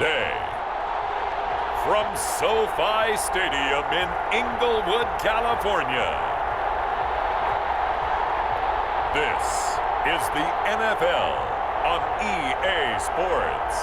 today. From SoFi Stadium in Inglewood, California, this is the NFL on EA Sports.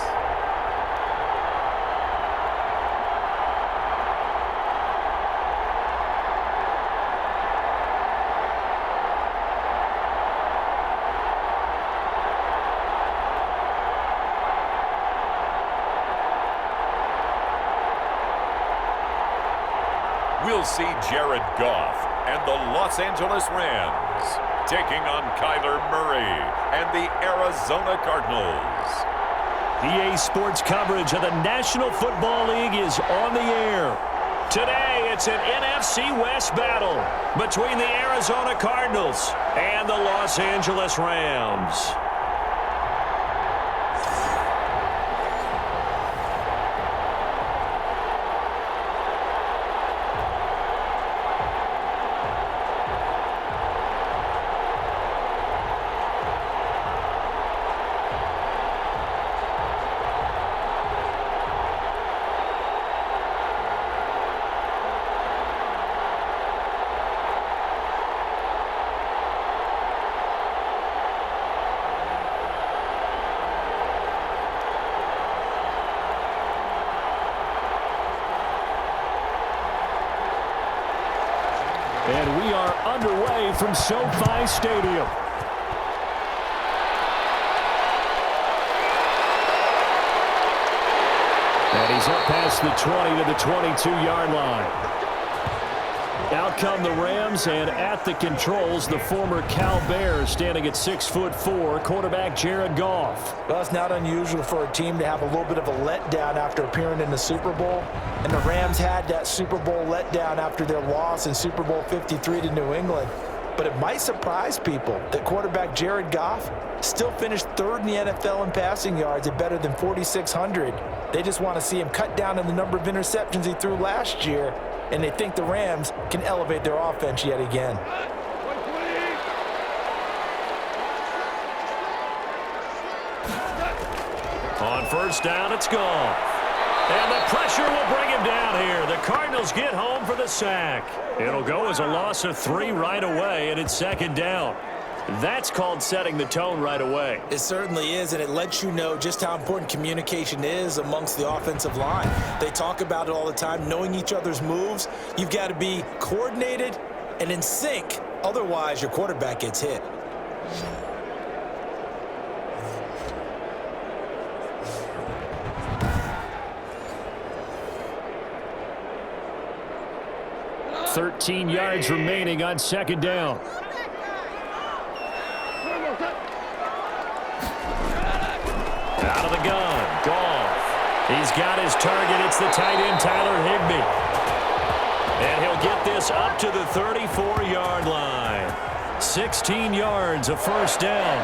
We'll see Jared Goff and the Los Angeles Rams taking on Kyler Murray and the Arizona Cardinals. EA Sports coverage of the National Football League is on the air. Today, it's an NFC West battle between the Arizona Cardinals and the Los Angeles Rams. And we are underway from SoFi Stadium. And he's up past the 20 to the 22-yard line. Out come the Rams, and at the controls, the former Cal Bear standing at 6'4", quarterback Jared Goff. Well, it's not unusual for a team to have a little bit of a letdown after appearing in the Super Bowl. And the Rams had that Super Bowl letdown after their loss in Super Bowl 53 to New England. But it might surprise people that quarterback Jared Goff still finished third in the NFL in passing yards at better than 4,600. They just want to see him cut down on the number of interceptions he threw last year, and they think the Rams can elevate their offense yet again. On first down, it's Goff. And the pressure will bring him down here. The Cardinals get home for the sack. It'll go as a loss of 3 right away, and it's second down. That's called setting the tone right away. It certainly is, and it lets you know just how important communication is amongst the offensive line. They talk about it all the time, knowing each other's moves. You've got to be coordinated and in sync. Otherwise, your quarterback gets hit. $13 yards remaining on second down. Out of the gun, Goff. He's got his target. It's the tight end, Tyler Higbee. And he'll get this up to the 34-yard line. 16 yards, a first down.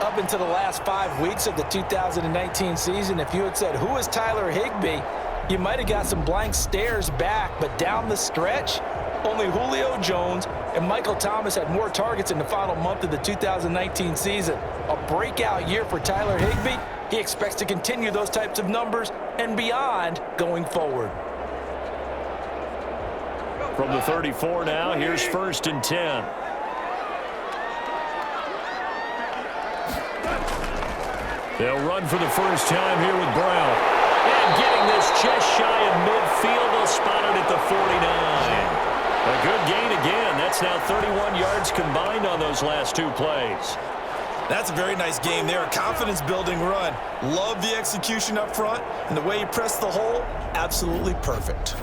Up into the last 5 weeks of the 2019 season, if you had said, who is Tyler Higbee, you might have got some blank stares back, but down the stretch, only Julio Jones and Michael Thomas had more targets in the final month of the 2019 season. A breakout year for Tyler Higbee. He expects to continue those types of numbers and beyond going forward. From the 34 now, here's first and 10. They'll run for the first time here with Brown. And getting this just shy of midfield, they'll spot it at the 49. A good gain again. That's now 31 yards combined on those last 2 plays. That's a very nice game there. A confidence-building run. Love the execution up front, and the way he pressed the hole, absolutely perfect.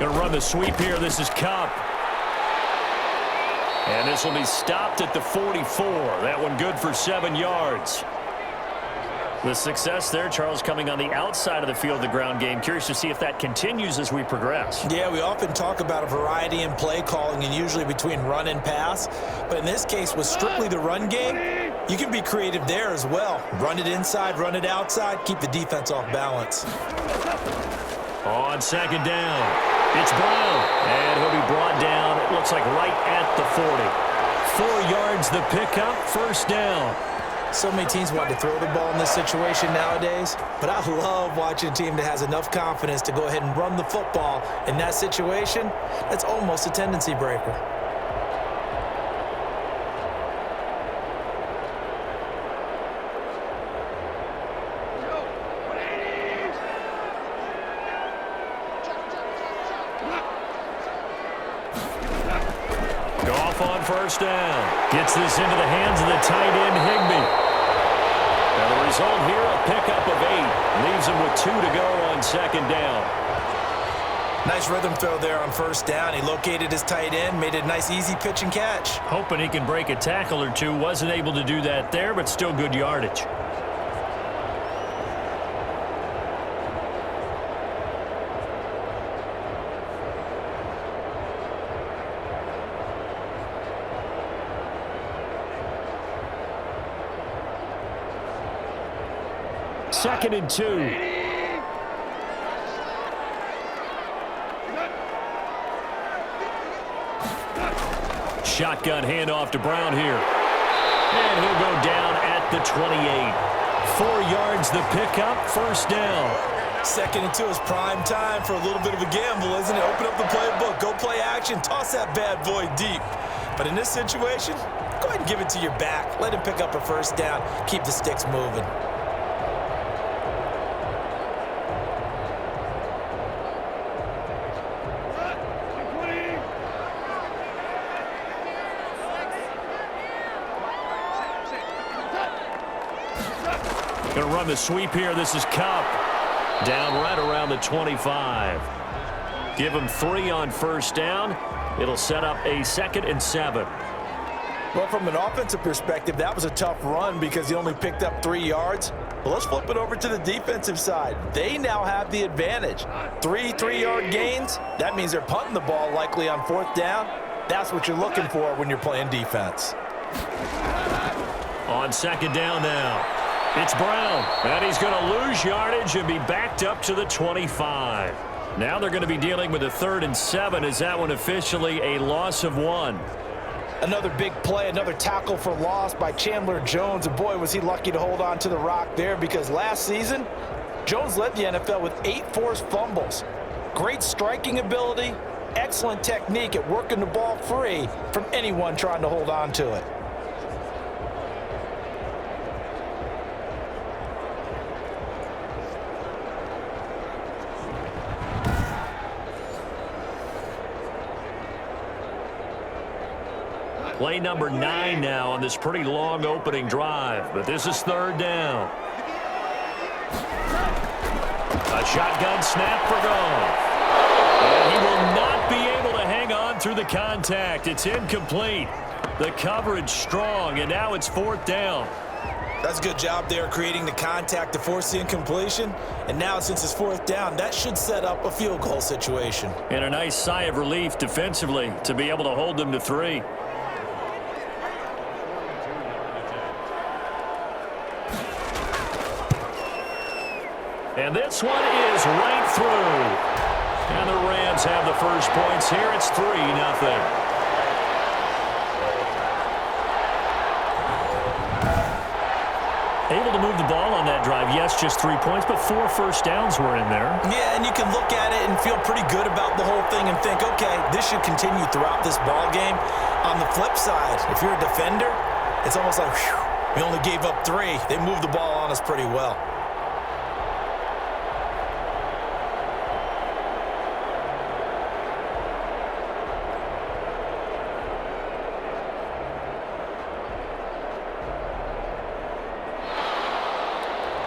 Going to run the sweep here. This is Kupp. And this will be stopped at the 44. That one good for 7 yards. The success there, Charles, coming on the outside of the field, the ground game. Curious to see if that continues as we progress. Yeah, we often talk about a variety in play calling and usually between run and pass. But in this case, with strictly the run game, you can be creative there as well. Run it inside, run it outside, keep the defense off balance. On second down, it's Brown. And he'll be brought down, it looks like right at the 40. 4 yards the pickup, first down. So many teams want to throw the ball in this situation nowadays, but I love watching a team that has enough confidence to go ahead and run the football. In that situation, that's almost a tendency breaker. Goff on first down. Gets this into the hands of the tight end, Higbee. And the result here, a pickup of 8. Leaves him with 2 to go on second down. Nice rhythm throw there on first down. He located his tight end, made a nice easy pitch and catch. Hoping he can break a tackle or two. Wasn't able to do that there, but still good yardage. Second and 2. Shotgun handoff to Brown here. And he'll go down at the 28. 4 yards the pickup, first down. Second and 2 is prime time for a little bit of a gamble, isn't it? Open up the playbook, go play action, toss that bad boy deep. But in this situation, go ahead and give it to your back. Let him pick up a first down, keep the sticks moving. Going to run the sweep here. This is Cup. Down right around the 25. Give him 3 on first down. It'll set up a 2nd and 7. Well, from an offensive perspective, that was a tough run because he only picked up 3 yards. But let's flip it over to the defensive side. They now have the advantage. 3 3-yard gains. That means they're punting the ball likely on 4th down. That's what you're looking for when you're playing defense. On second down now. It's Brown, and he's going to lose yardage and be backed up to the 25. Now they're going to be dealing with a 3rd and 7. Is that one officially a loss of 1? Another big play, another tackle for loss by Chandler Jones. And boy, was he lucky to hold on to the rock there because last season, Jones led the NFL with 8 forced fumbles. Great striking ability, excellent technique at working the ball free from anyone trying to hold on to it. Play number 9 now on this pretty long opening drive, but this is 3rd down. A shotgun snap for Goff. And he will not be able to hang on through the contact. It's incomplete. The coverage strong, and now it's 4th down. That's a good job there creating the contact to force the incompletion. And now since it's 4th down, that should set up a field goal situation. And a nice sigh of relief defensively to be able to hold them to 3. And this one is right through. And the Rams have the first points here. It's 3-0. Able to move the ball on that drive. Yes, just 3 points, but 4 first downs were in there. Yeah, and you can look at it and feel pretty good about the whole thing and think, okay, this should continue throughout this ball game. On the flip side, if you're a defender, it's almost like, whew, we only gave up 3. They moved the ball on us pretty well.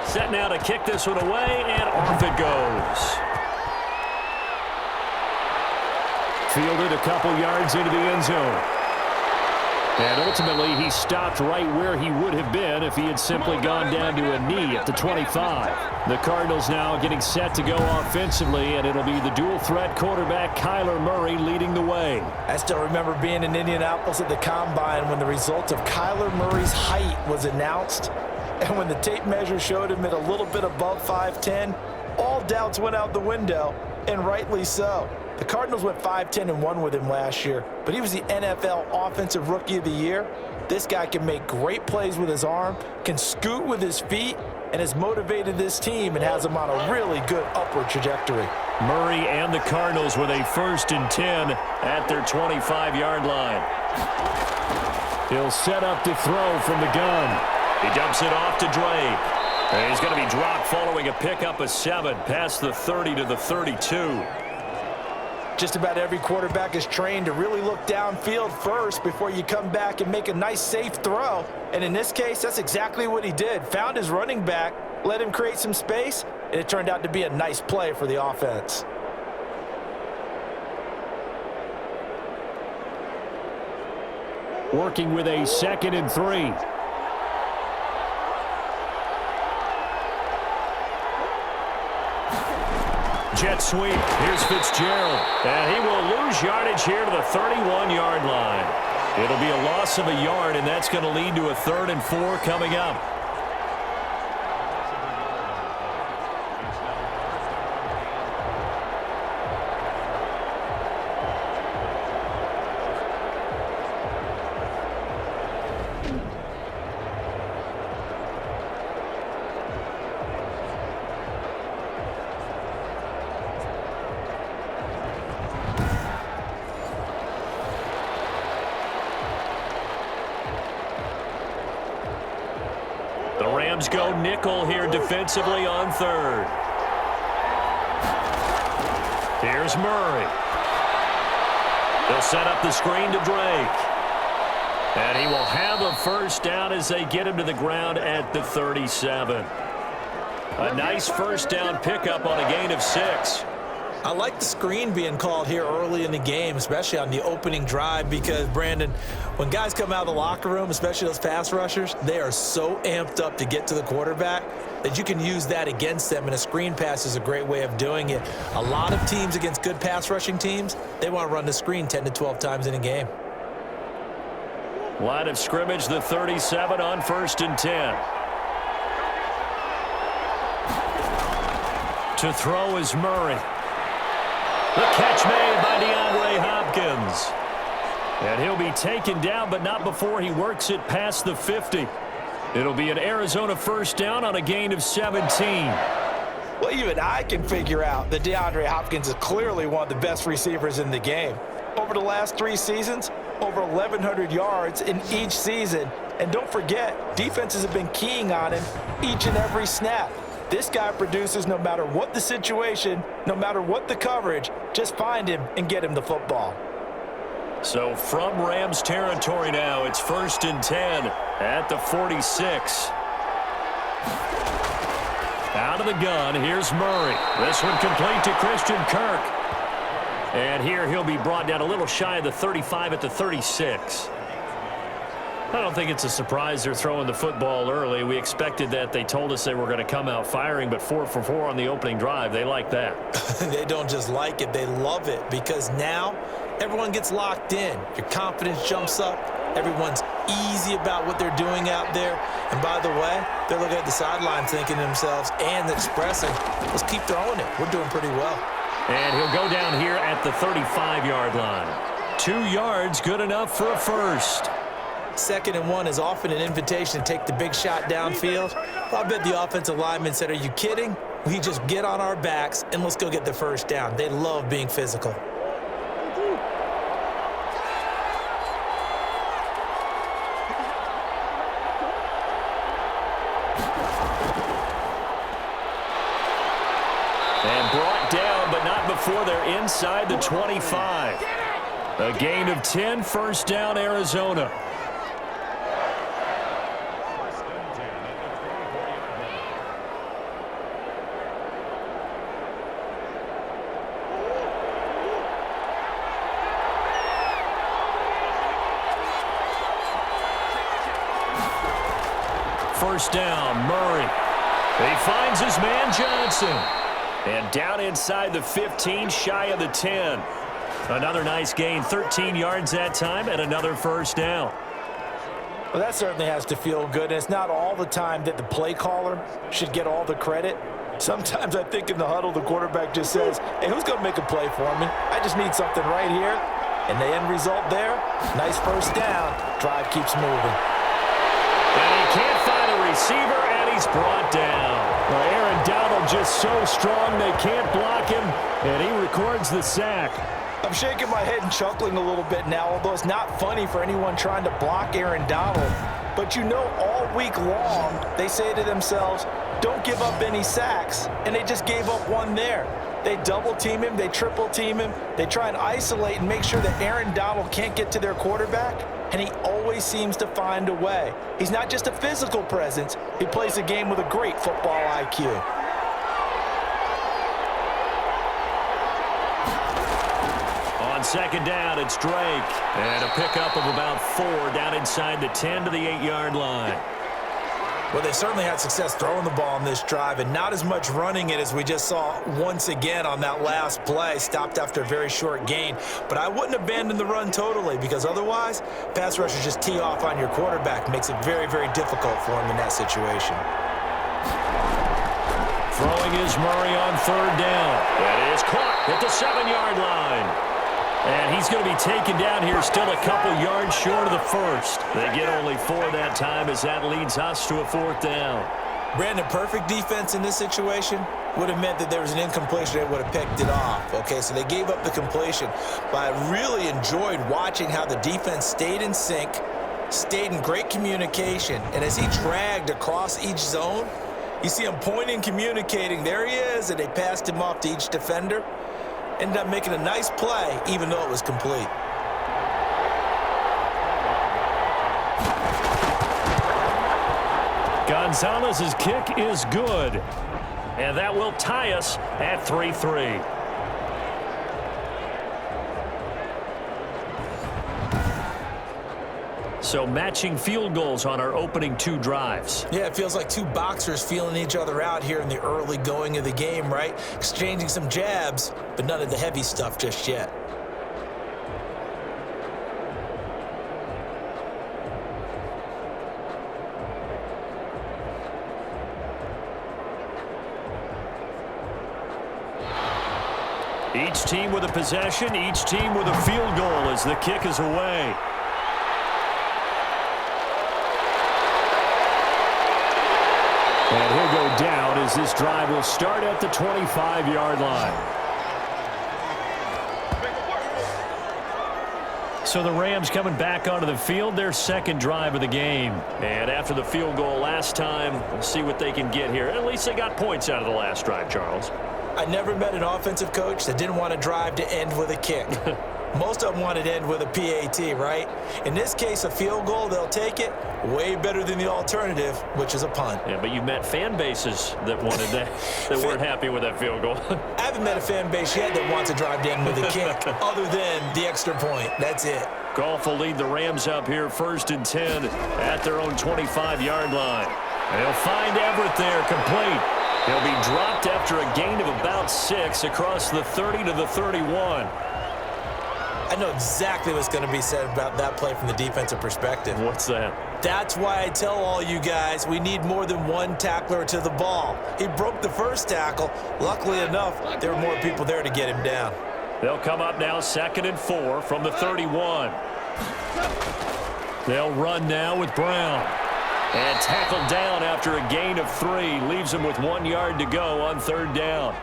Set now to kick this one away, and off it goes. Fielded a couple yards into the end zone. And ultimately, he stopped right where he would have been if he had simply gone down to a knee at the 25. The Cardinals now getting set to go offensively, and it'll be the dual-threat quarterback Kyler Murray leading the way. I still remember being in Indianapolis at the Combine when the result of Kyler Murray's height was announced. And when the tape measure showed him at a little bit above 5'10", all doubts went out the window, and rightly so. The Cardinals went 5-10-1 with him last year, but he was the NFL Offensive Rookie of the Year. This guy can make great plays with his arm, can scoot with his feet, and has motivated this team and has them on a really good upward trajectory. Murray and the Cardinals with a 1st and 10 at their 25-yard line. He'll set up to throw from the gun. He dumps it off to Drake. And he's going to be dropped following a pickup of 7 past the 30 to the 32. Just about every quarterback is trained to really look downfield first before you come back and make a nice, safe throw. And in this case, that's exactly what he did. Found his running back, let him create some space, and it turned out to be a nice play for the offense. Working with a 2nd and 3. Jet sweep. Here's Fitzgerald. And he will lose yardage here to the 31-yard line. It'll be a loss of a yard, and that's going to lead to a 3rd and 4 coming up. The Rams go nickel here defensively on 3rd. Here's Murray. They'll set up the screen to Drake. And he will have a 1st down as they get him to the ground at the 37. A nice 1st down pickup on a gain of 6. I like the screen being called here early in the game, especially on the opening drive, because, Brandon, when guys come out of the locker room, especially those pass rushers, they are so amped up to get to the quarterback that you can use that against them, and a screen pass is a great way of doing it. A lot of teams against good pass rushing teams, they want to run the screen 10 to 12 times in a game. Line of scrimmage, the 37 on 1st and 10. To throw is Murray. The catch made by DeAndre Hopkins. And he'll be taken down, but not before he works it past the 50. It'll be an Arizona 1st down on a gain of 17. Well, even I can figure out that DeAndre Hopkins is clearly one of the best receivers in the game. Over the last 3 seasons, over 1,100 yards in each season. And don't forget, defenses have been keying on him each and every snap. This guy produces no matter what the situation, no matter what the coverage. Just find him and get him the football. So from Rams territory now, it's 1st and 10 at the 46. Out of the gun, here's Murray. This one complete to Christian Kirk. And here he'll be brought down a little shy of the 35 at the 36. I don't think it's a surprise they're throwing the football early. We expected that. They told us they were going to come out firing, but 4 for 4 on the opening drive. They like that. They don't just like it, they love it, because now everyone gets locked in. Your confidence jumps up. Everyone's easy about what they're doing out there. And by the way, they're looking at the sideline thinking to themselves and expressing, let's keep throwing it. We're doing pretty well. And he'll go down here at the 35-yard line. 2 yards, good enough for a 1st. 2nd and 1 is often an invitation to take the big shot downfield. I bet the offensive lineman said, are you kidding? We just get on our backs and let's go get the 1st down. They love being physical. And brought down, but not before they're inside the 25. A gain of 10, 1st down, Arizona. First down, Murray. He finds his man Johnson. And down inside the 15, shy of the 10. Another nice gain, 13 yards that time, and another first down. Well, that certainly has to feel good. And it's not all the time that the play caller should get all the credit. Sometimes I think in the huddle, the quarterback just says, hey, who's going to make a play for me? I just need something right here. And the end result there, nice first down. Drive keeps moving. And he can't find a receiver, and he's brought down. Well, Aaron Donald just so strong they can't block him, and he records the sack. I'm shaking my head and chuckling a little bit now, although it's not funny for anyone trying to block Aaron Donald. But you know, all week long, they say to themselves, don't give up any sacks. And they just gave up one there. They double team him, they triple team him. They try and isolate and make sure that Aaron Donald can't get to their quarterback. And he always seems to find a way. He's not just a physical presence. He plays the game with a great football IQ. On second down, it's Drake. And a pickup of about 4 down inside the 10 to the 8-yard line. Well, they certainly had success throwing the ball on this drive and not as much running it as we just saw once again on that last play. Stopped after a very short gain. But I wouldn't abandon the run totally because otherwise, pass rushers just tee off on your quarterback. Makes it very, very difficult for him in that situation. Throwing is Murray on third down. That is caught at the 7-yard line. And he's going to be taken down here, still a couple yards short of the first. They get only 4 that time as that leads us to a 4th down. Brandon, perfect defense in this situation would have meant that there was an incompletion. They would have picked it off. Okay, so they gave up the completion. But I really enjoyed watching how the defense stayed in sync, stayed in great communication. And as he dragged across each zone, you see him pointing, communicating. There he is, and they passed him off to each defender. Ended up making a nice play, even though it was complete. Gonzalez's kick is good. And that will tie us at 3-3. So matching field goals on our opening 2 drives. Yeah, it feels like 2 boxers feeling each other out here in the early going of the game, right? Exchanging some jabs, but none of the heavy stuff just yet. Each team with a possession, each team with a field goal as the kick is away. And he'll go down as this drive will start at the 25-yard line. So the Rams coming back onto the field, their second drive of the game. And after the field goal last time, we'll see what they can get here. At least they got points out of the last drive, Charles. I never met an offensive coach that didn't want a drive to end with a kick. Most of them want it to end with a PAT, right? In this case, a field goal, they'll take it. Way better than the alternative, which is a punt. Yeah, but you've met fan bases that wanted that, that weren't happy with that field goal. I haven't met a fan base yet that wants a drive to end with a kick, other than the extra point. That's it. Goff will lead the Rams up here 1st and 10 at their own 25-yard line. And he'll find Everett there, complete. He'll be dropped after a gain of about 6 across the 30 to the 31. I know exactly what's going to be said about that play from the defensive perspective. What's that? That's why I tell all you guys we need more than one tackler to the ball. He broke the first tackle. Luckily enough, there were more people there to get him down. They'll come up now 2nd and 4 from the 31. They'll run now with Brown. And tackled down after a gain of 3. Leaves him with 1 yard to go on 3rd down.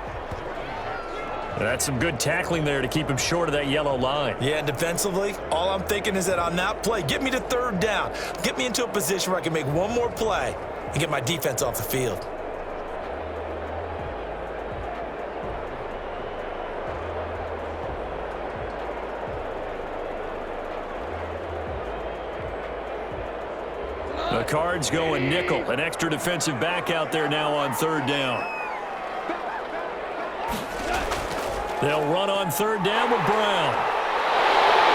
That's some good tackling there to keep him short of that yellow line. Yeah, and defensively, all I'm thinking is that on that play, get me to 3rd down. Get me into a position where I can make one more play and get my defense off the field. The Cards going nickel. An extra defensive back out there now on 3rd down. They'll run on 3rd down with Brown.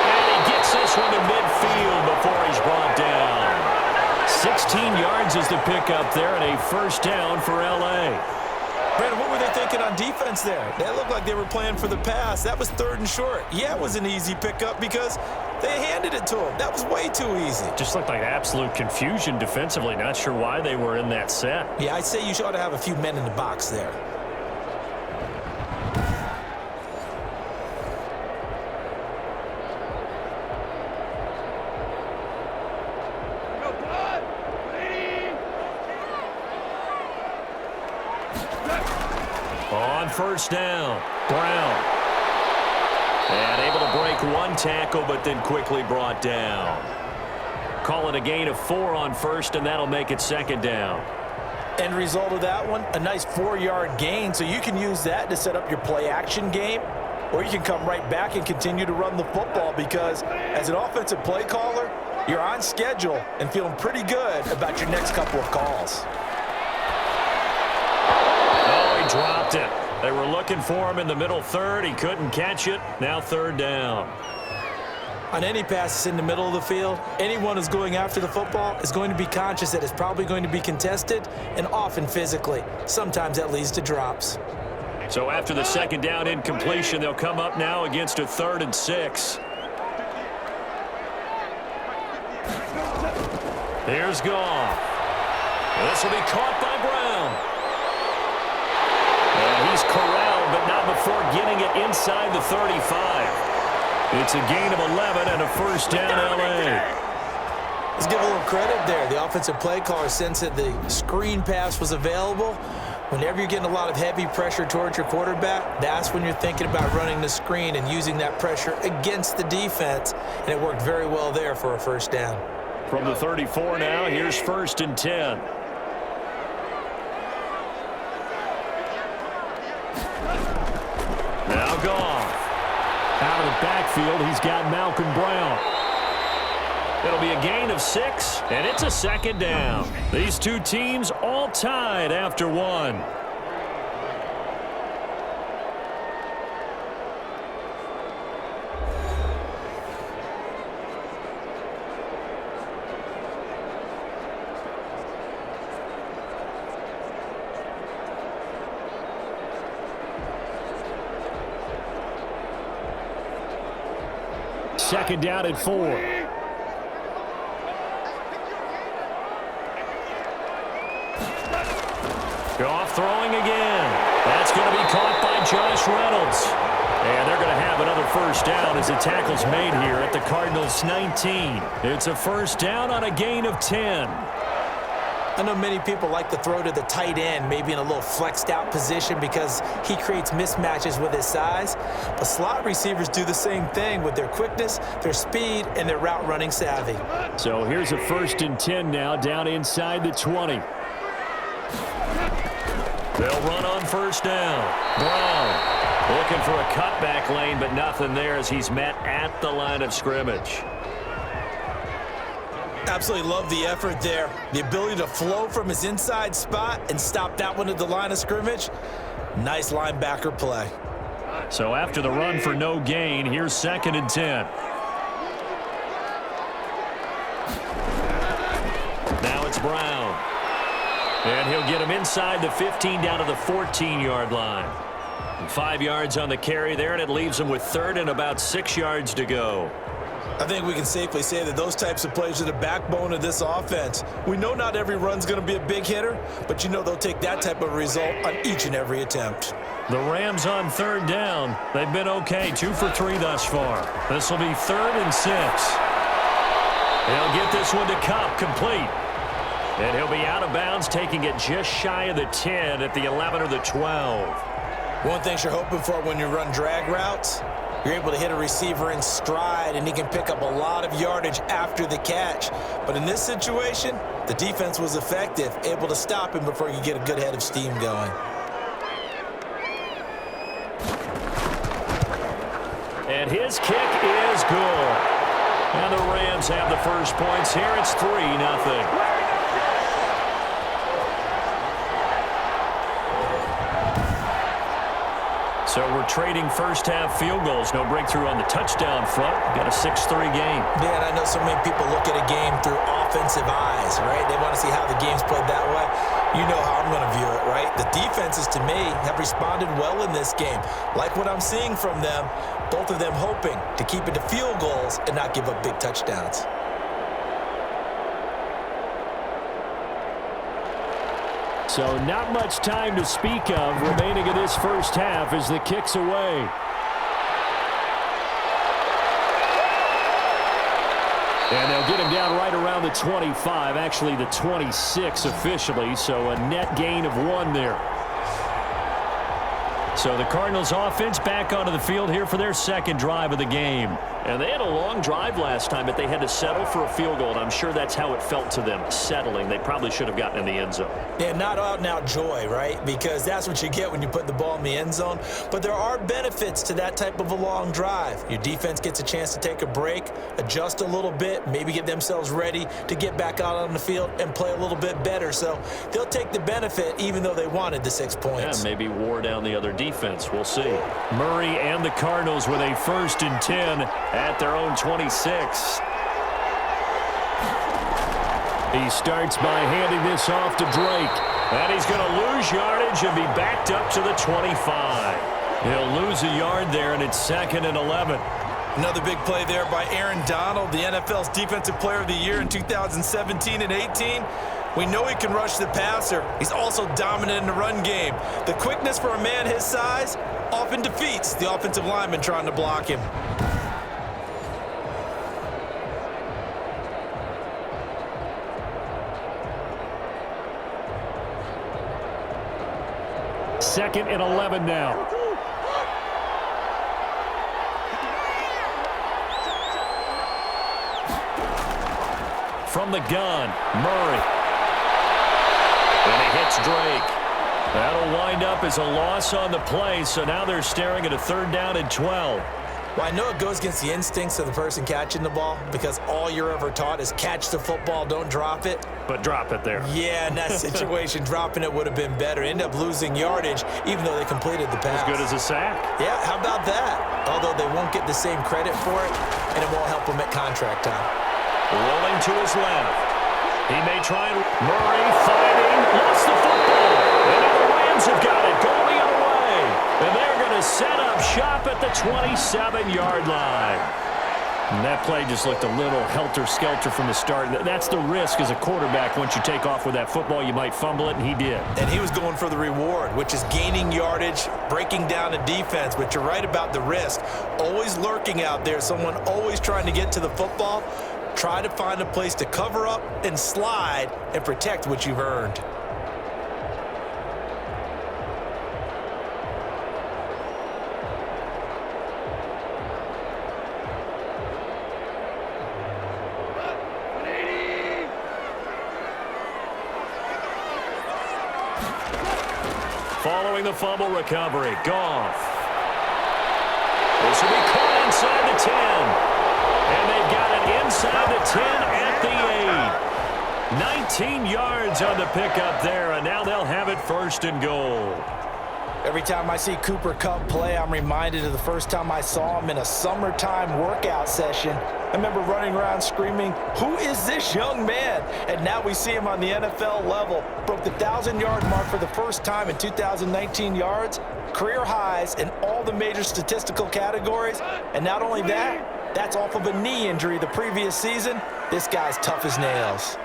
And he gets this one to midfield before he's brought down. 16 yards yards is the pickup there, and a first down for L.A. Brandon, what were they thinking on defense there? They looked like they were playing for the pass. That was 3rd and short. Yeah, it was an easy pickup because they handed it to him. That was way too easy. Just looked like absolute confusion defensively. Not sure why they were in that set. Yeah, I'd say you ought to have a few men in the box there. On first down, Brown. And able to break one tackle, but then quickly brought down. Call it a gain of 4 on first, and that'll make it 2nd down. End result of that one, a nice 4-yard gain, so you can use that to set up your play-action game, or you can come right back and continue to run the football because as an offensive play caller, you're on schedule and feeling pretty good about your next couple of calls. Dropped it. They were looking for him in the middle third. He couldn't catch it. Now 3rd down. On any passes in the middle of the field, anyone who's going after the football is going to be conscious that it's probably going to be contested and often physically. Sometimes that leads to drops. So after the 2nd down incompletion, they'll come up now against a 3rd and 6. Here's Goff. This will be caught by Brown. He's corralled, but not before getting it inside the 35. It's a gain of 11 and a first down, L.A. Let's give a little credit there. The offensive play caller sensed that the screen pass was available. Whenever you're getting a lot of heavy pressure towards your quarterback, that's when you're thinking about running the screen and using that pressure against the defense, and it worked very well there for a first down. From the 34 now, here's 1st and 10. Now Goff. Out of the backfield, he's got Malcolm Brown. It'll be a gain of 6, and it's a 2nd down. These two teams all tied after 1. Second down at 4. Goff throwing again. That's going to be caught by Josh Reynolds. And they're going to have another first down as the tackle's made here at the Cardinals' 19. It's a first down on a gain of 10. I know many people like to throw to the tight end, maybe in a little flexed out position because he creates mismatches with his size. But slot receivers do the same thing with their quickness, their speed, and their route running savvy. So here's a 1st and 10 now down inside the 20. They'll run on first down. Brown looking for a cutback lane, but nothing there as he's met at the line of scrimmage. Absolutely love the effort there. The ability to flow from his inside spot and stop that one at the line of scrimmage. Nice linebacker play. So after the run for no gain, here's 2nd and 10. Now it's Brown. And he'll get him inside the 15 down to the 14-yard line. 5 yards on the carry there, and it leaves him with 3rd and about 6 yards to go. I think we can safely say that those types of plays are the backbone of this offense. We know not every run's going to be a big hitter, but you know they'll take that type of result on each and every attempt. The Rams on 3rd down. They've been okay, 2 for 3 thus far. This will be 3rd and 6. They'll get this one to Kupp, complete. And he'll be out of bounds, taking it just shy of the 10 at the 11 or the 12. One thing you're hoping for when you run drag routes, you're able to hit a receiver in stride, and he can pick up a lot of yardage after the catch. But in this situation, the defense was effective, able to stop him before you get a good head of steam going. And his kick is good. And the Rams have the first points here. It's 3-0. So we're trading first-half field goals. No breakthrough on the touchdown front. Got a 6-3 game. Yeah, and I know so many people look at a game through offense offensive eyes, right? They want to see how the game's played that way. You know how I'm going to view it, right? The defenses, to me, have responded well in this game. Like what I'm seeing from them, both of them hoping to keep it to field goals and not give up big touchdowns. So not much time to speak of remaining in this first half as the kick's away. And they'll get him down right around the 25, actually the 26 officially, so a net gain of 1 there. So the Cardinals offense back onto the field here for their second drive of the game. And they had a long drive last time, but they had to settle for a field goal, and I'm sure that's how it felt to them, settling. They probably should have gotten in the end zone. Yeah, not out-and-out joy, right? Because that's what you get when you put the ball in the end zone. But there are benefits to that type of a long drive. Your defense gets a chance to take a break, adjust a little bit, maybe get themselves ready to get back out on the field and play a little bit better. So they'll take the benefit even though they wanted the 6 points. Yeah, maybe wore down the other defense. We'll see. Murray and the Cardinals with a 1st and 10 at their own 26. He starts by handing this off to Drake. And he's going to lose yardage and be backed up to the 25. He'll lose a yard there, and it's 2nd and 11. Another big play there by Aaron Donald, the NFL's Defensive Player of the Year in 2017 and 18. We know he can rush the passer. He's also dominant in the run game. The quickness for a man his size often defeats the offensive lineman trying to block him. Second and 11 now. From the gun, Murray. And he hits Drake. That'll wind up as a loss on the play, so now they're staring at a 3rd down and 12. Well, I know it goes against the instincts of the person catching the ball because all you're ever taught is catch the football, don't drop it. But drop it there. Yeah, in that situation, dropping it would have been better. End up losing yardage even though they completed the pass. As good as a sack. Yeah, how about that? Although they won't get the same credit for it, and it won't help them at contract time. Rolling to his left. He may try and... Murray fighting. Lost the football. And now the Rams have got it. Going the other way. And they're going to set up shop at the 27-yard line. And that play just looked a little helter-skelter from the start. That's the risk as a quarterback. Once you take off with that football, you might fumble it, and he did. And he was going for the reward, which is gaining yardage, breaking down a defense. But you're right about the risk. Always lurking out there, someone always trying to get to the football. Try to find a place to cover up and slide and protect what you've earned. Following the fumble recovery, Goff. This will be caught inside the 10. And they've got it inside the 10 at the 8. 19 yards on the pickup there, and now they'll have it 1st and goal. Every time I see Cooper Kupp play, I'm reminded of the first time I saw him in a summertime workout session. I remember running around screaming, "Who is this young man?" And now we see him on the NFL level. Broke the 1,000-yard mark for the first time in 2019 yards, career highs in all the major statistical categories. And not only that, that's off of a knee injury the previous season. This guy's tough as nails.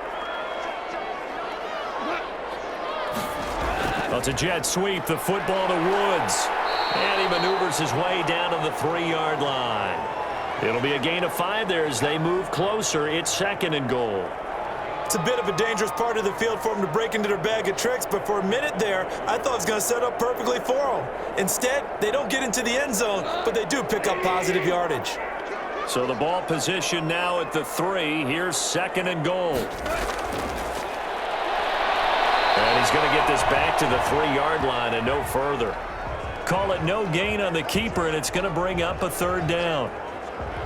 Well, it's a jet sweep, the football to Woods. And he maneuvers his way down to the 3-yard line. It'll be a gain of 5 there as they move closer. It's 2nd and goal. It's a bit of a dangerous part of the field for them to break into their bag of tricks, but for a minute there, I thought it was going to set up perfectly for them. Instead, they don't get into the end zone, but they do pick up positive yardage. So the ball position now at the 3. Here's 2nd and goal. And he's going to get this back to the 3-yard line and no further. Call it no gain on the keeper, and it's going to bring up a 3rd down.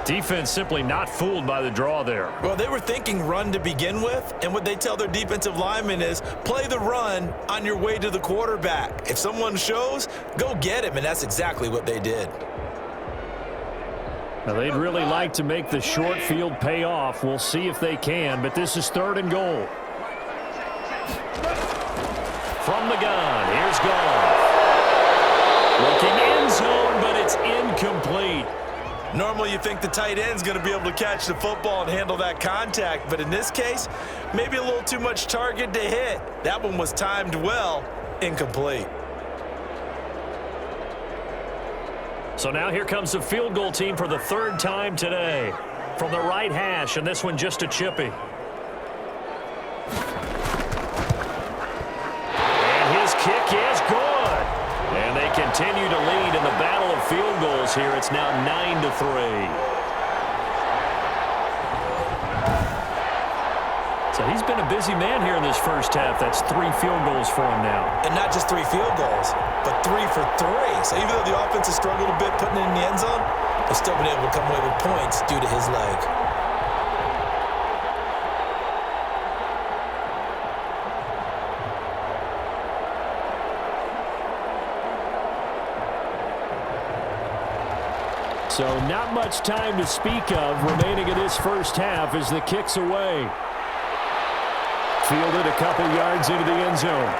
Defense simply not fooled by the draw there. Well, they were thinking run to begin with, and what they tell their defensive linemen is play the run on your way to the quarterback. If someone shows, go get him, and that's exactly what they did. Now, they'd really like to make the short field pay off. We'll see if they can, but this is 3rd and goal. From the gun, here's Goff. Looking end zone, but it's incomplete. Normally you think the tight end's going to be able to catch the football and handle that contact, but in this case, maybe a little too much target to hit. That one was timed well, incomplete. So now here comes the field goal team for the 3rd time today. From the right hash, and this one just a chippy. And his kick is good. And they continue to lead in the battle of field goals here. It's now 9-3. So he's been a busy man here in this first half. That's 3 field goals for him now. And not just 3 field goals, but 3 for 3. So even though the offense has struggled a bit putting it in the end zone, they've still been able to come away with points due to his leg. So not much time to speak of remaining in this first half as the kick's away. Fielded a couple yards into the end zone.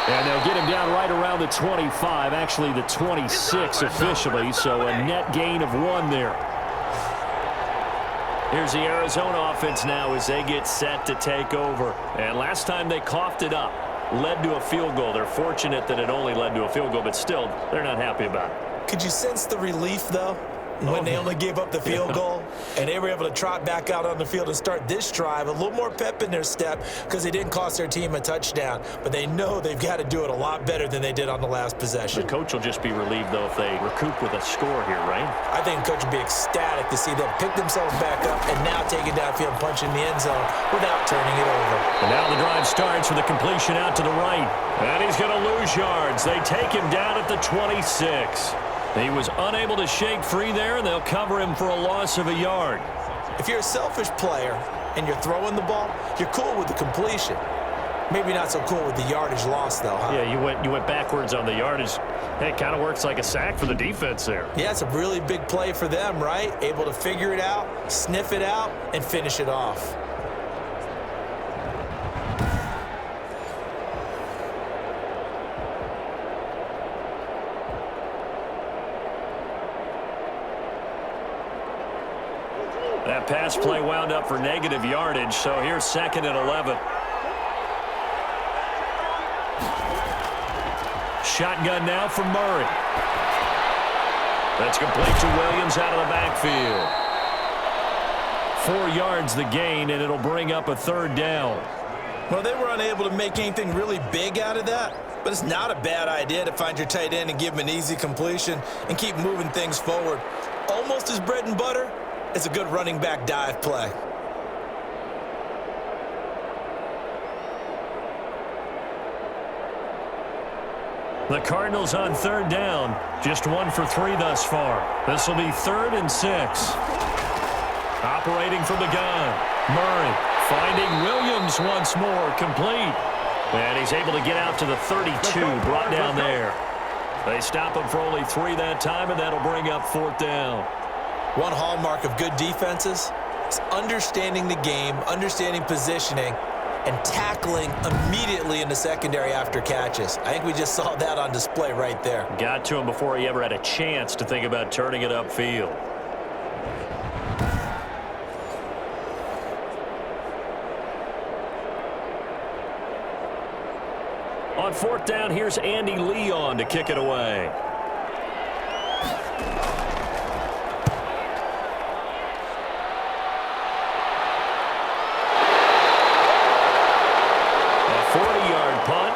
And they'll get him down right around the 25, actually the 26 officially, so a net gain of 1 there. Here's the Arizona offense now as they get set to take over. And last time they coughed it up, led to a field goal. They're fortunate that it only led to a field goal, but still, they're not happy about it. Could you sense the relief, though, when they only gave up the field goal and they were able to trot back out on the field and start this drive? A little more pep in their step because they didn't cost their team a touchdown, but they know they've got to do it a lot better than they did on the last possession. The coach will just be relieved, though, if they recoup with a score here, right? I think the coach would be ecstatic to see them pick themselves back up and now take it downfield and punch in the end zone without turning it over. And now the drive starts with a completion out to the right. And he's going to lose yards. They take him down at the 26. He was unable to shake free there, and they'll cover him for a loss of a yard. If you're a selfish player and you're throwing the ball, you're cool with the completion. Maybe not so cool with the yardage loss, though, huh? Yeah, you went backwards on the yardage. Hey, it kind of works like a sack for the defense there. Yeah, it's a really big play for them, right? Able to figure it out, sniff it out, and finish it off. That pass play wound up for negative yardage, so here's 2nd and 11. Shotgun now for Murray. That's complete to Williams out of the backfield. 4 yards the gain, and it'll bring up a 3rd down. Well, they were unable to make anything really big out of that, but it's not a bad idea to find your tight end and give him an easy completion and keep moving things forward. Almost as bread and butter. It's a good running back dive play. The Cardinals on 3rd down. Just 1 for 3 thus far. This will be 3rd and 6. Operating from the gun. Murray finding Williams once more. Complete. And he's able to get out to the 32. Brought down there. They stop him for only 3 that time, and that'll bring up 4th down. One hallmark of good defenses is understanding the game, understanding positioning, and tackling immediately in the secondary after catches. I think we just saw that on display right there. Got to him before he ever had a chance to think about turning it upfield. On 4th down, here's Andy Leon to kick it away.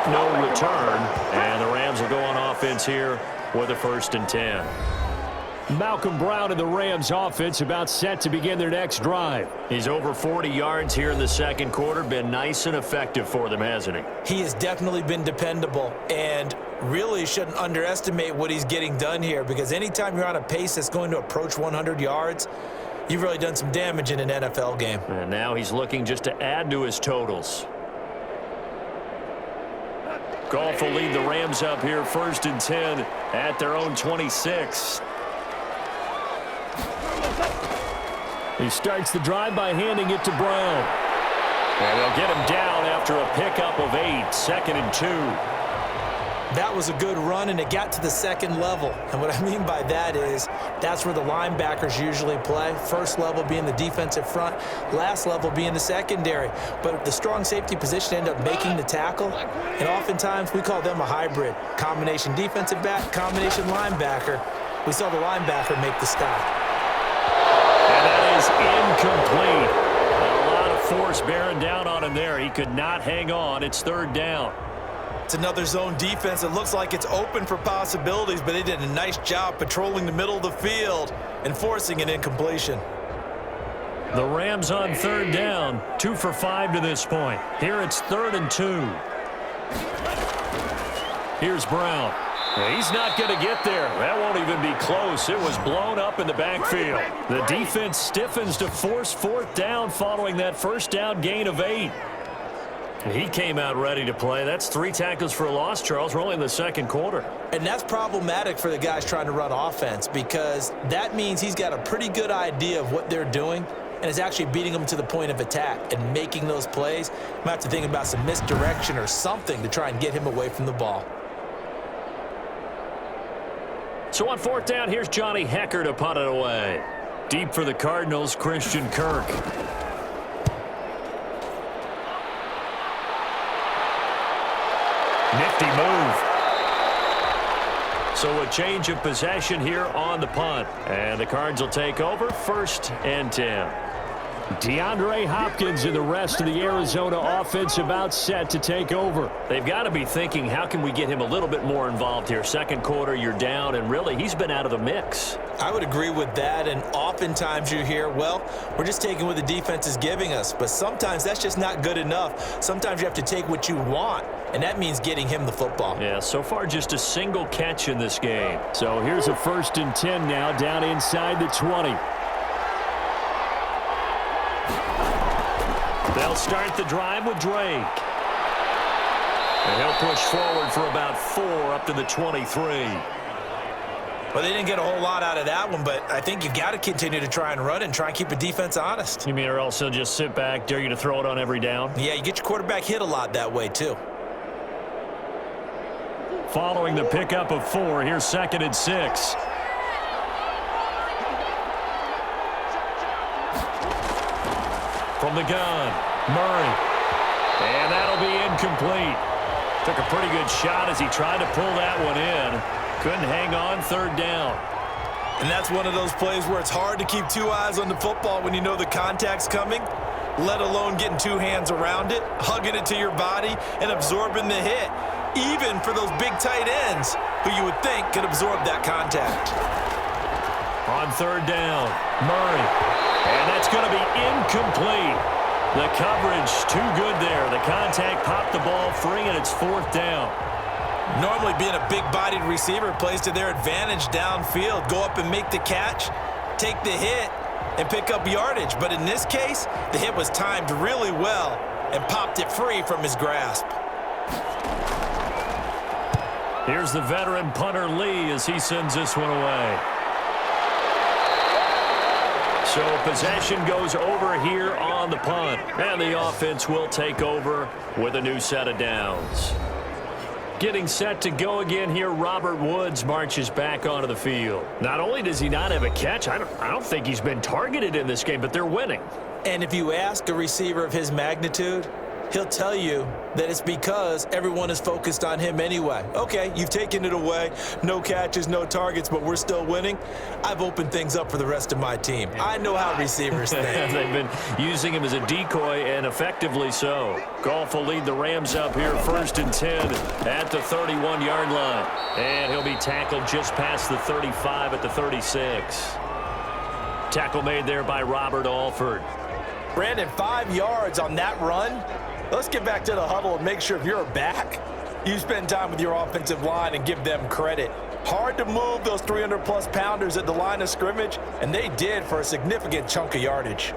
No return, and the Rams will go on offense here with a 1st and 10. Malcolm Brown and the Rams offense about set to begin their next drive. He's over 40 yards here in the 2nd quarter. Been nice and effective for them, hasn't he? He has definitely been dependable, and really shouldn't underestimate what he's getting done here, because anytime you're on a pace that's going to approach 100 yards, you've really done some damage in an NFL game. And now he's looking just to add to his totals. Goff will lead the Rams up here 1st and 10 at their own 26. He starts the drive by handing it to Brown. And they'll get him down after a pickup of 8, 2nd and 2. That was a good run, and it got to the second level. And what I mean by that is that's where the linebackers usually play. First level being the defensive front, last level being the secondary. But the strong safety position ended up making the tackle, and oftentimes we call them a hybrid. Combination defensive back, combination linebacker. We saw the linebacker make the stop. And that is incomplete. A lot of force bearing down on him there. He could not hang on. It's 3rd down. It's another zone defense. It looks like it's open for possibilities, but they did a nice job patrolling the middle of the field and forcing an incompletion. The Rams on 3rd down, 2 for 5 to this point. Here it's 3rd and 2. Here's Brown. He's not going to get there. That won't even be close. It was blown up in the backfield. The defense stiffens to force 4th down following that first down gain of 8. He came out ready to play. That's 3 tackles for a loss, Charles. We're only in the second quarter. And that's problematic for the guys trying to run offense because that means he's got a pretty good idea of what they're doing and is actually beating them to the point of attack and making those plays. Might have to think about some misdirection or something to try and get him away from the ball. So on 4th down, here's Johnny Hecker to punt it away. Deep for the Cardinals, Christian Kirk. Nifty move. So a change of possession here on the punt. And the Cards will take over 1st and 10. DeAndre Hopkins and the rest of the Arizona offense about set to take over. They've got to be thinking, how can we get him a little bit more involved here? Second quarter, you're down, and really, he's been out of the mix. I would agree with that, and oftentimes you hear, well, we're just taking what the defense is giving us, but sometimes that's just not good enough. Sometimes you have to take what you want, and that means getting him the football. Yeah, so far just a single catch in this game. So here's a 1st and 10 now, down inside the 20. They'll start the drive with Drake. And he'll push forward for about 4 up to the 23. Well, they didn't get a whole lot out of that one, but I think you got to continue to try and run and try and keep the defense honest. You mean or else he'll just sit back, dare you to throw it on every down? Yeah, you get your quarterback hit a lot that way, too. Following the pickup of 4, here's 2nd and 6. From the gun, Murray. And that'll be incomplete. Took a pretty good shot as he tried to pull that one in. Couldn't hang on, 3rd down. And that's one of those plays where it's hard to keep 2 eyes on the football when you know the contact's coming, let alone getting 2 hands around it, hugging it to your body, and absorbing the hit, even for those big tight ends who you would think could absorb that contact. On 3rd down, Murray. And that's going to be incomplete. The coverage too good there. The contact popped the ball free, and it's 4th down. Normally being a big-bodied receiver plays to their advantage downfield. Go up and make the catch, take the hit, and pick up yardage. But in this case, the hit was timed really well and popped it free from his grasp. Here's the veteran punter Lee as he sends this one away. So possession goes over here on the punt. And the offense will take over with a new set of downs. Getting set to go again here, Robert Woods marches back onto the field. Not only does he not have a catch, I don't think he's been targeted in this game, but they're winning. And if you ask a receiver of his magnitude, he'll tell you that it's because everyone is focused on him anyway. Okay, you've taken it away. No catches, no targets, but we're still winning. I've opened things up for the rest of my team. I know how receivers think. They've been using him as a decoy, and effectively so. Goff will lead the Rams up here 1st and 10 at the 31-yard line. And he'll be tackled just past the 35 at the 36. Tackle made there by Robert Alford. Brandon, 5 yards on that run. Let's get back to the huddle and make sure if you're a back, you spend time with your offensive line and give them credit. Hard to move those 300-plus pounders at the line of scrimmage, and they did for a significant chunk of yardage.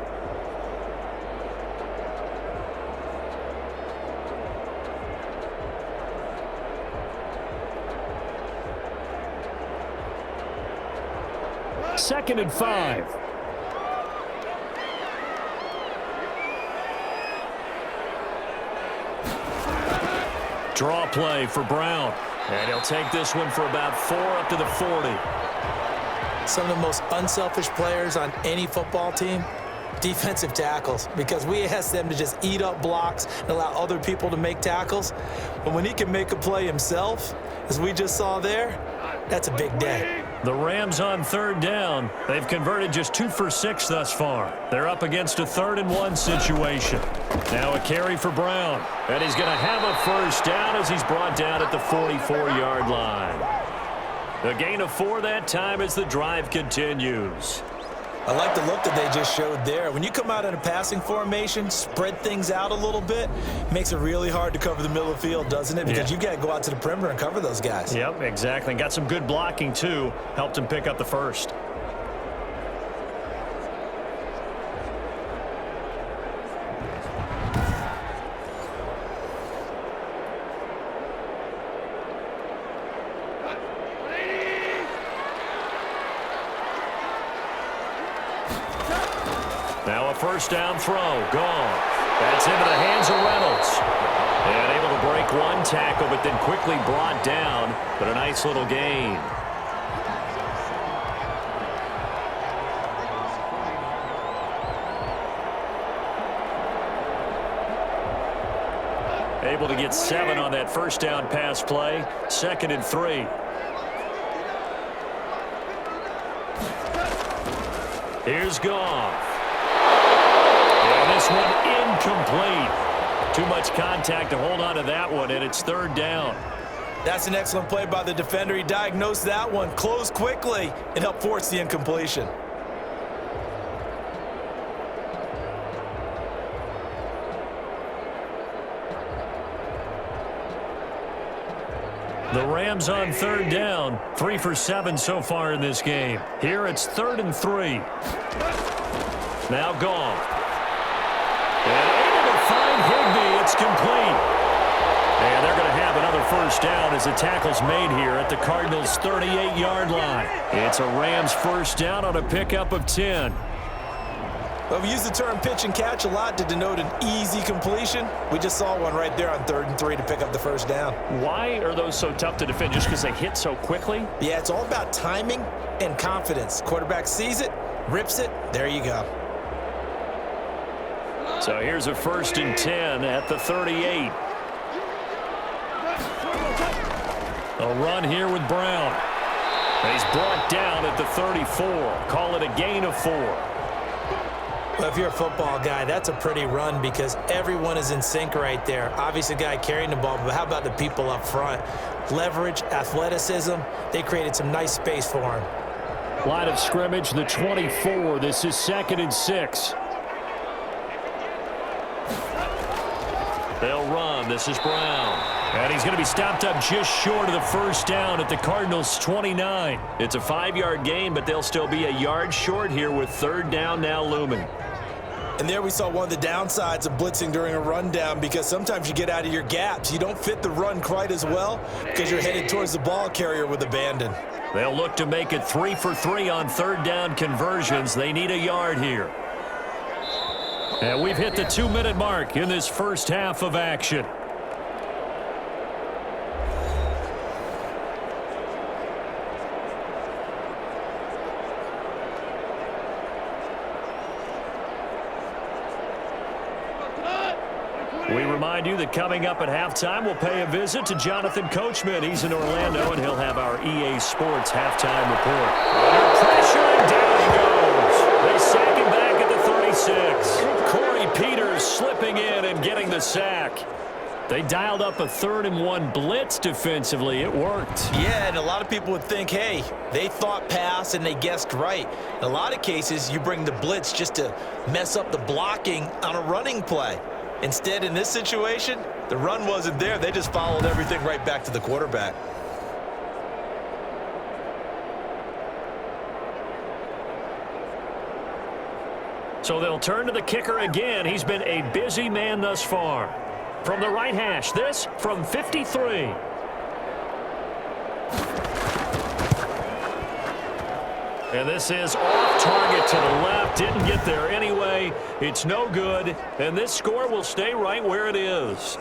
Second and 5. Draw play for Brown. And he'll take this one for about 4 up to the 40. Some of the most unselfish players on any football team, defensive tackles, because we ask them to just eat up blocks and allow other people to make tackles. But when he can make a play himself, as we just saw there, that's a big day. The Rams on third down. They've converted just 2 for 6 thus far. They're up against a 3rd-and-1 situation. Now a carry for Brown. And he's going to have a first down as he's brought down at the 44-yard line. A gain of 4 that time as the drive continues. I like the look that they just showed there. When you come out in a passing formation, spread things out a little bit, makes it really hard to cover the middle of the field, doesn't it? Because you got to go out to the perimeter and cover those guys. Yep, exactly. And got some good blocking, too. Helped him pick up the first. Now a first down throw. Gone. That's into the hands of Reynolds. And able to break one tackle, but then quickly brought down. But a nice little gain. Able to get 7 on that first down pass play. 2nd and 3. Here's Goff. And this one incomplete. Too much contact to hold on to that one, and it's 3rd down. That's an excellent play by the defender. He diagnosed that one, closed quickly, and helped force the incompletion. The Rams on 3rd down, 3 for 7 so far in this game. Here it's 3rd and 3. Now Goff. And able to find Higbee. It's complete. And they're going to have another first down as the tackle's made here at the Cardinals' 38-yard line. It's a Rams first down on a pickup of 10. Well, we use the term pitch and catch a lot to denote an easy completion. We just saw one right there on 3rd and 3 to pick up the first down. Why are those so tough to defend? Just because they hit so quickly? Yeah, it's all about timing and confidence. Quarterback sees it, rips it, there you go. So here's a 1st and 10 at the 38. A run here with Brown. He's brought down at the 34. Call it a gain of 4. Well, if you're a football guy, that's a pretty run because everyone is in sync right there. Obviously, the guy carrying the ball, but how about the people up front? Leverage, athleticism, they created some nice space for him. Line of scrimmage, the 24. This is 2nd and 6. They'll run. This is Brown. And he's going to be stopped up just short of the first down at the Cardinals' 29. It's a 5-yard gain, but they'll still be a yard short here with 3rd down now looming. And there we saw one of the downsides of blitzing during a rundown because sometimes you get out of your gaps. You don't fit the run quite as well because you're headed towards the ball carrier with abandon. They'll look to make it 3 for 3 on 3rd down conversions. They need a yard here. And we've hit the 2-minute mark in this first half of action. We remind you that coming up at halftime, we'll pay a visit to Jonathan Coachman. He's in Orlando, and he'll have our EA Sports halftime report. Under pressure, and down he goes. They sack him back at the 36. Corey Peters slipping in and getting the sack. They dialed up a 3rd and 1 blitz defensively. It worked. Yeah, and a lot of people would think, hey, they thought pass and they guessed right. In a lot of cases, you bring the blitz just to mess up the blocking on a running play. Instead, in this situation, the run wasn't there. They just followed everything right back to the quarterback. So they'll turn to the kicker again. He's been a busy man thus far. From the right hash, this from 53. And this is off target to the left. Didn't get there anyway. It's no good. And this score will stay right where it is.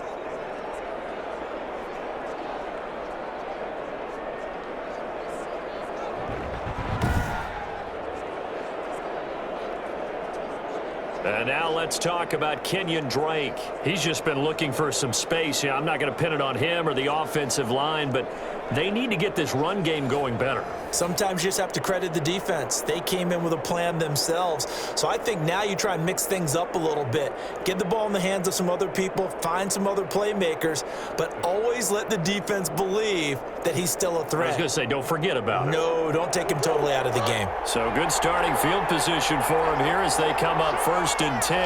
And now let's talk about Kenyon Drake. He's just been looking for some space. Yeah, I'm not going to pin it on him or the offensive line, but they need to get this run game going better. Sometimes you just have to credit the defense. They came in with a plan themselves. So I think now you try and mix things up a little bit. Get the ball in the hands of some other people, find some other playmakers, but always let the defense believe that he's still a threat. I was going to say, don't forget about it. No, don't take him totally out of the game. So good starting field position for him here as they come up 1st and 10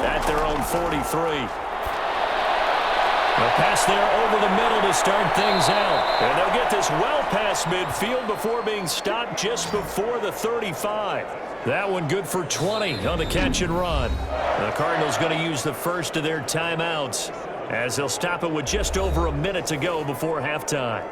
at their own 43. A pass there over the middle to start things out. And they'll get this well past midfield before being stopped just before the 35. That one good for 20 on the catch and run. The Cardinals going to use the first of their timeouts as they'll stop it with just over a minute to go before halftime.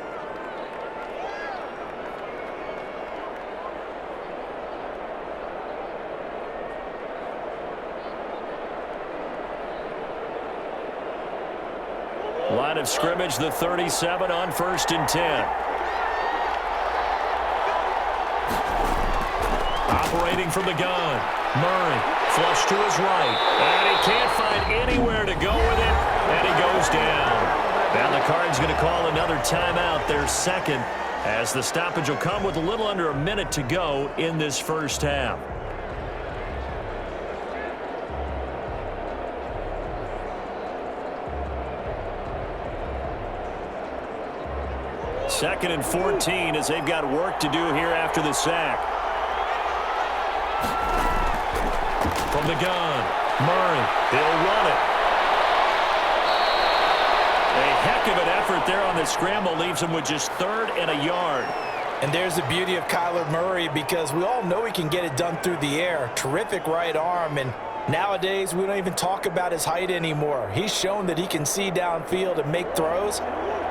Line of scrimmage, the 37 on 1st and 10. Operating from the gun. Murray, flush to his right. And he can't find anywhere to go with it. And he goes down. Now the Cards going to call another timeout, their second, as the stoppage will come with a little under a minute to go in this first half. Second and 14 as they've got work to do here after the sack. From the gun, Murray, he'll run it. A heck of an effort there on the scramble leaves him with just 3rd and a yard. And there's the beauty of Kyler Murray, because we all know he can get it done through the air. Terrific right arm, and nowadays we don't even talk about his height anymore. He's shown that he can see downfield and make throws,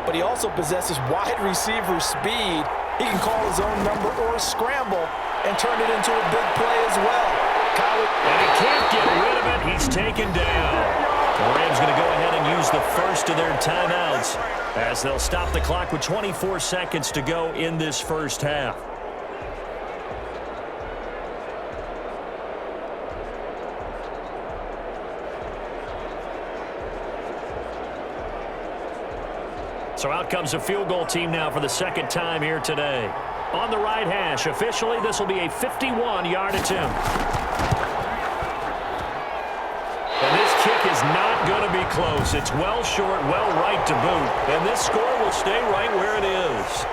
but he also possesses wide receiver speed. He can call his own number or scramble and turn it into a big play as well. And he can't get rid of it. He's taken down. The Rams going to go ahead and use the first of their timeouts as they'll stop the clock with 24 seconds to go in this first half. So out comes the field goal team now for the second time here today. On the right hash, officially this will be a 51-yard attempt. And this kick is not going to be close. It's well short, well right to boot. And this score will stay right where it is.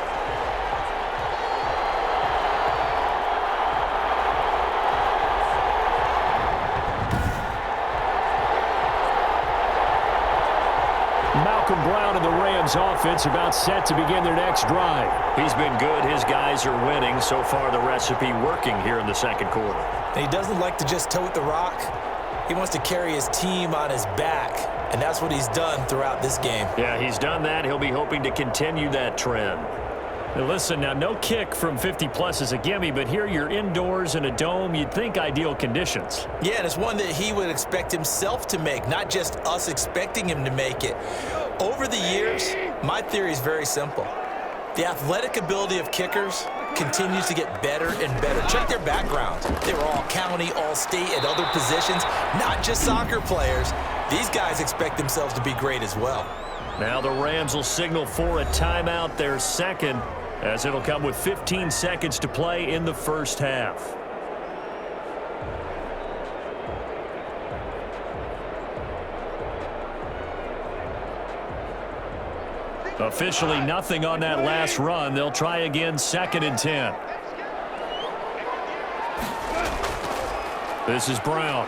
Brown and the Rams offense about set to begin their next drive. He's been good. His guys are winning. So far, the recipe working here in the second quarter. And he doesn't like to just tote the rock. He wants to carry his team on his back, and that's what he's done throughout this game. Yeah, he's done that. He'll be hoping to continue that trend. Now listen, now no kick from 50-plus is a gimme, but here you're indoors in a dome. You'd think ideal conditions. Yeah, and it's one that he would expect himself to make, not just us expecting him to make it. Over the years, my theory is very simple. The athletic ability of kickers continues to get better and better. Check their backgrounds. They were all county, all state at other positions, not just soccer players. These guys expect themselves to be great as well. Now the Rams will signal for a timeout, their second, as it'll come with 15 seconds to play in the first half. Officially nothing on that last run. They'll try again, 2nd and 10. This is Brown.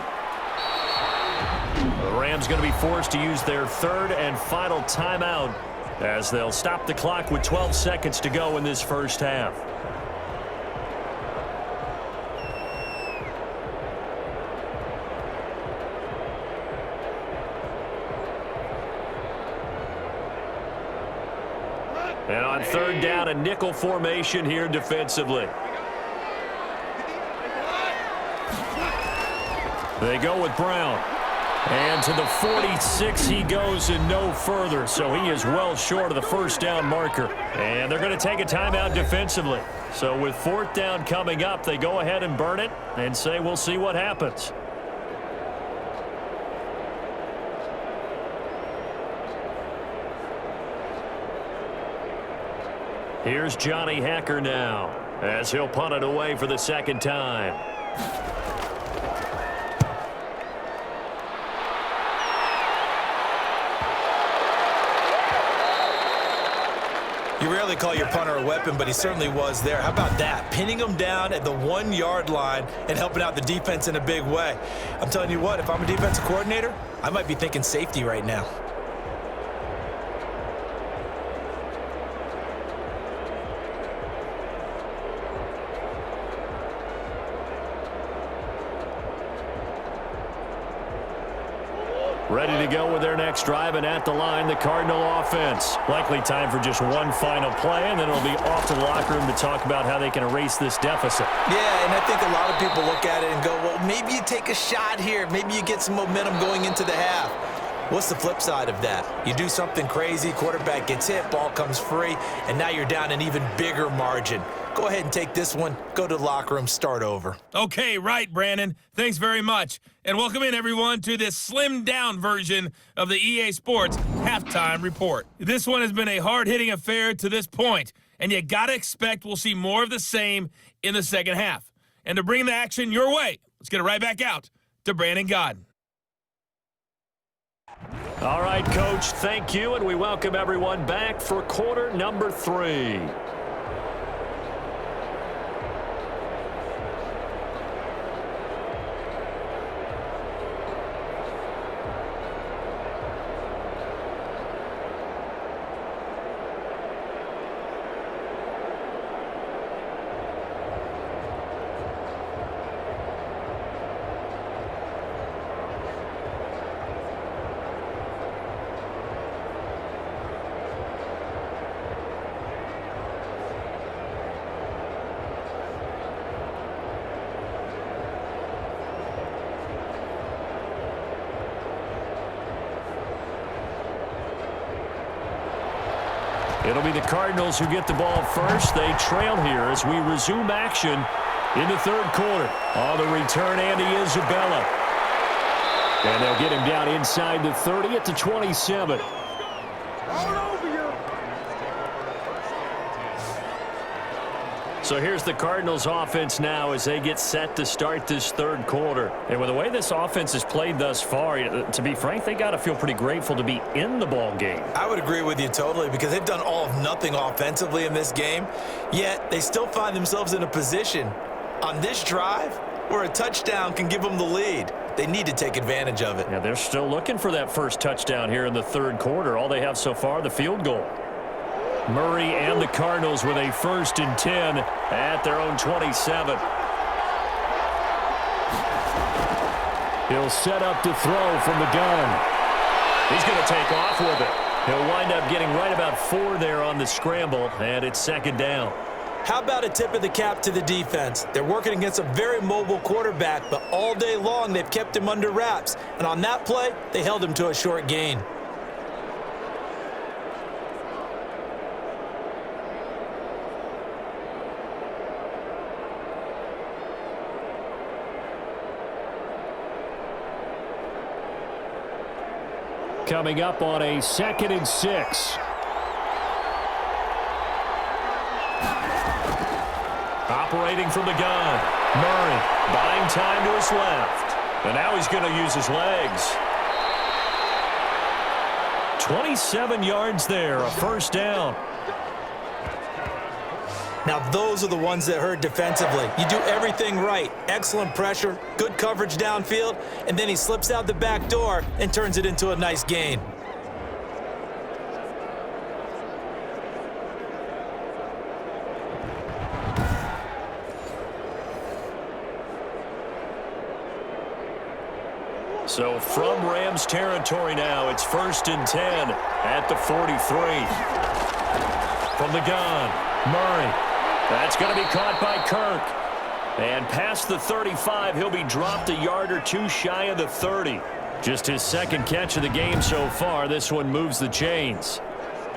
The Rams going to be forced to use their 3rd and final timeout as they'll stop the clock with 12 seconds to go in this first half. And on 3rd down, a nickel formation here defensively. They go with Brown. And to the 46 he goes and no further. So he is well short of the first down marker. And they're going to take a timeout defensively. So with 4th down coming up, they go ahead and burn it and say we'll see what happens. Here's Johnny Hacker now as he'll punt it away for the second time. You rarely call your punter a weapon, but he certainly was there. How about that? Pinning him down at the 1-yard line and helping out the defense in a big way. I'm telling you what, if I'm a defensive coordinator, I might be thinking safety right now. Ready to go with their next drive, and at the line, the Cardinal offense. Likely time for just one final play, and then it'll be off to the locker room to talk about how they can erase this deficit. Yeah, and I think a lot of people look at it and go, well, maybe you take a shot here. Maybe you get some momentum going into the half. What's the flip side of that? You do something crazy, quarterback gets hit, ball comes free, and now you're down an even bigger margin. Go ahead and take this one, go to the locker room, start over. Okay, right, Brandon. Thanks very much. And welcome in, everyone, to this slimmed-down version of the EA Sports Halftime Report. This one has been a hard-hitting affair to this point, and you got to expect we'll see more of the same in the second half. And to bring the action your way, let's get it right back out to Brandon Godden. All right, Coach, thank you, and we welcome everyone back for quarter number 3. It'll be the Cardinals who get the ball first. They trail here as we resume action in the third quarter. On the return, Andy Isabella. And they'll get him down inside the 30 at the 27. So here's the Cardinals offense now as they get set to start this third quarter. And with the way this offense has played thus far, to be frank, they got to feel pretty grateful to be in the ball game. I would agree with you totally because they've done all of nothing offensively in this game, yet they still find themselves in a position on this drive where a touchdown can give them the lead. They need to take advantage of it. Yeah, they're still looking for that first touchdown here in the third quarter. All they have so far, the field goal. Murray and the Cardinals with a 1st and 10 at their own 27. He'll set up to throw from the gun. He's going to take off with it. He'll wind up getting right about 4 there on the scramble, and it's 2nd down. How about a tip of the cap to the defense? They're working against a very mobile quarterback, but all day long they've kept him under wraps. And on that play, they held him to a short gain. Coming up on a 2nd and 6. Operating from the gun. Murray buying time to his left. And now he's going to use his legs. 27 yards there, a 1st down. Now those are the ones that hurt defensively. You do everything right. Excellent pressure, good coverage downfield, and then he slips out the back door and turns it into a nice gain. So from Rams territory now, it's 1st and 10 at the 43. From the gun, Murray. That's going to be caught by Kirk. And past the 35, he'll be dropped a yard or 2 shy of the 30. Just his 2nd catch of the game so far. This one moves the chains.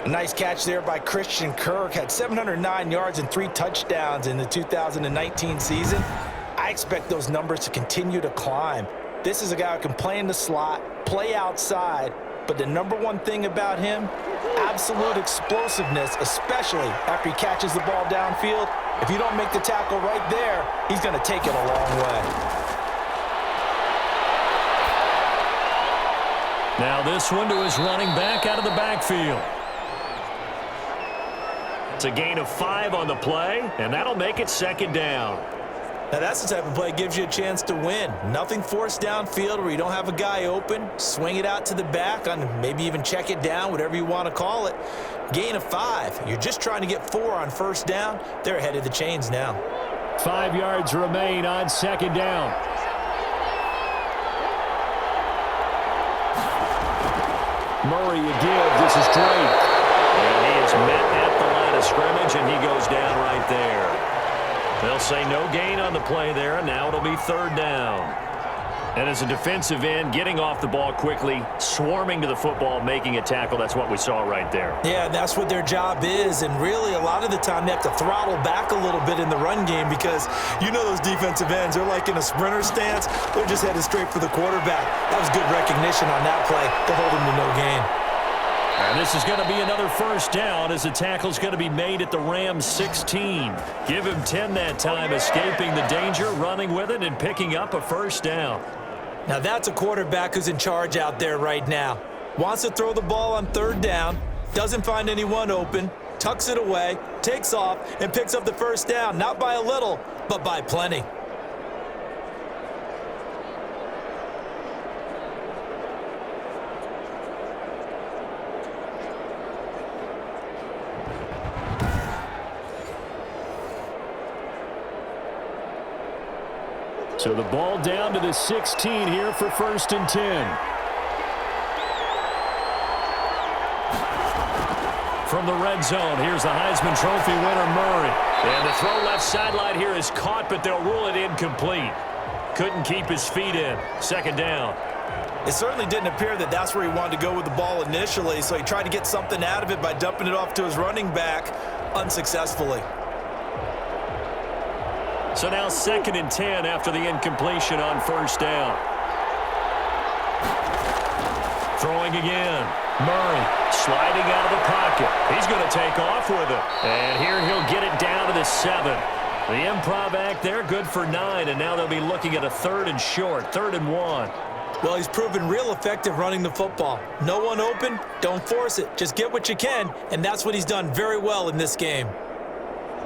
A nice catch there by Christian Kirk. Had 709 yards and 3 touchdowns in the 2019 season. I expect those numbers to continue to climb. This is a guy who can play in the slot, play outside, but the number one thing about him absolute explosiveness, especially after he catches the ball downfield. If you don't make the tackle right there, he's going to take it a long way. Now this one to his running back out of the backfield. It's a gain of 5 on the play, and that'll make it 2nd down. Now that's the type of play that gives you a chance to win. Nothing forced downfield where you don't have a guy open. Swing it out to the back, on maybe even check it down, whatever you want to call it. Gain of 5. You're just trying to get 4 on 1st down. They're ahead of the chains now. 5 yards remain on 2nd down. Murray again. This is Drake. And he is met at the line of scrimmage, and he goes down right there. They'll say no gain on the play there, and now it'll be 3rd down. And as a defensive end, getting off the ball quickly, swarming to the football, making a tackle, that's what we saw right there. Yeah, that's what their job is, and really a lot of the time they have to throttle back a little bit in the run game because you know those defensive ends, they're like in a sprinter stance. They're just headed straight for the quarterback. That was good recognition on that play to hold him to no gain. And this is going to be another 1st down as the tackle's going to be made at the Rams 16. Give him 10 that time, escaping the danger, running with it, and picking up a 1st down. Now that's a quarterback who's in charge out there right now. Wants to throw the ball on 3rd down, doesn't find anyone open, tucks it away, takes off, and picks up the 1st down, not by a little, but by plenty. So the ball down to the 16 here for 1st and 10. From the red zone, here's the Heisman Trophy winner, Murray. And the throw left sideline here is caught, but they'll rule it incomplete. Couldn't keep his feet in. 2nd down. It certainly didn't appear that that's where he wanted to go with the ball initially, so he tried to get something out of it by dumping it off to his running back unsuccessfully. So now 2nd and 10 after the incompletion on 1st down. Throwing again. Murray sliding out of the pocket. He's going to take off with it. And here he'll get it down to the 7. The improv act there, good for 9. And now they'll be looking at a 3rd and short, 3rd and 1. Well, he's proven real effective running the football. No one open, don't force it. Just get what you can, and that's what he's done very well in this game.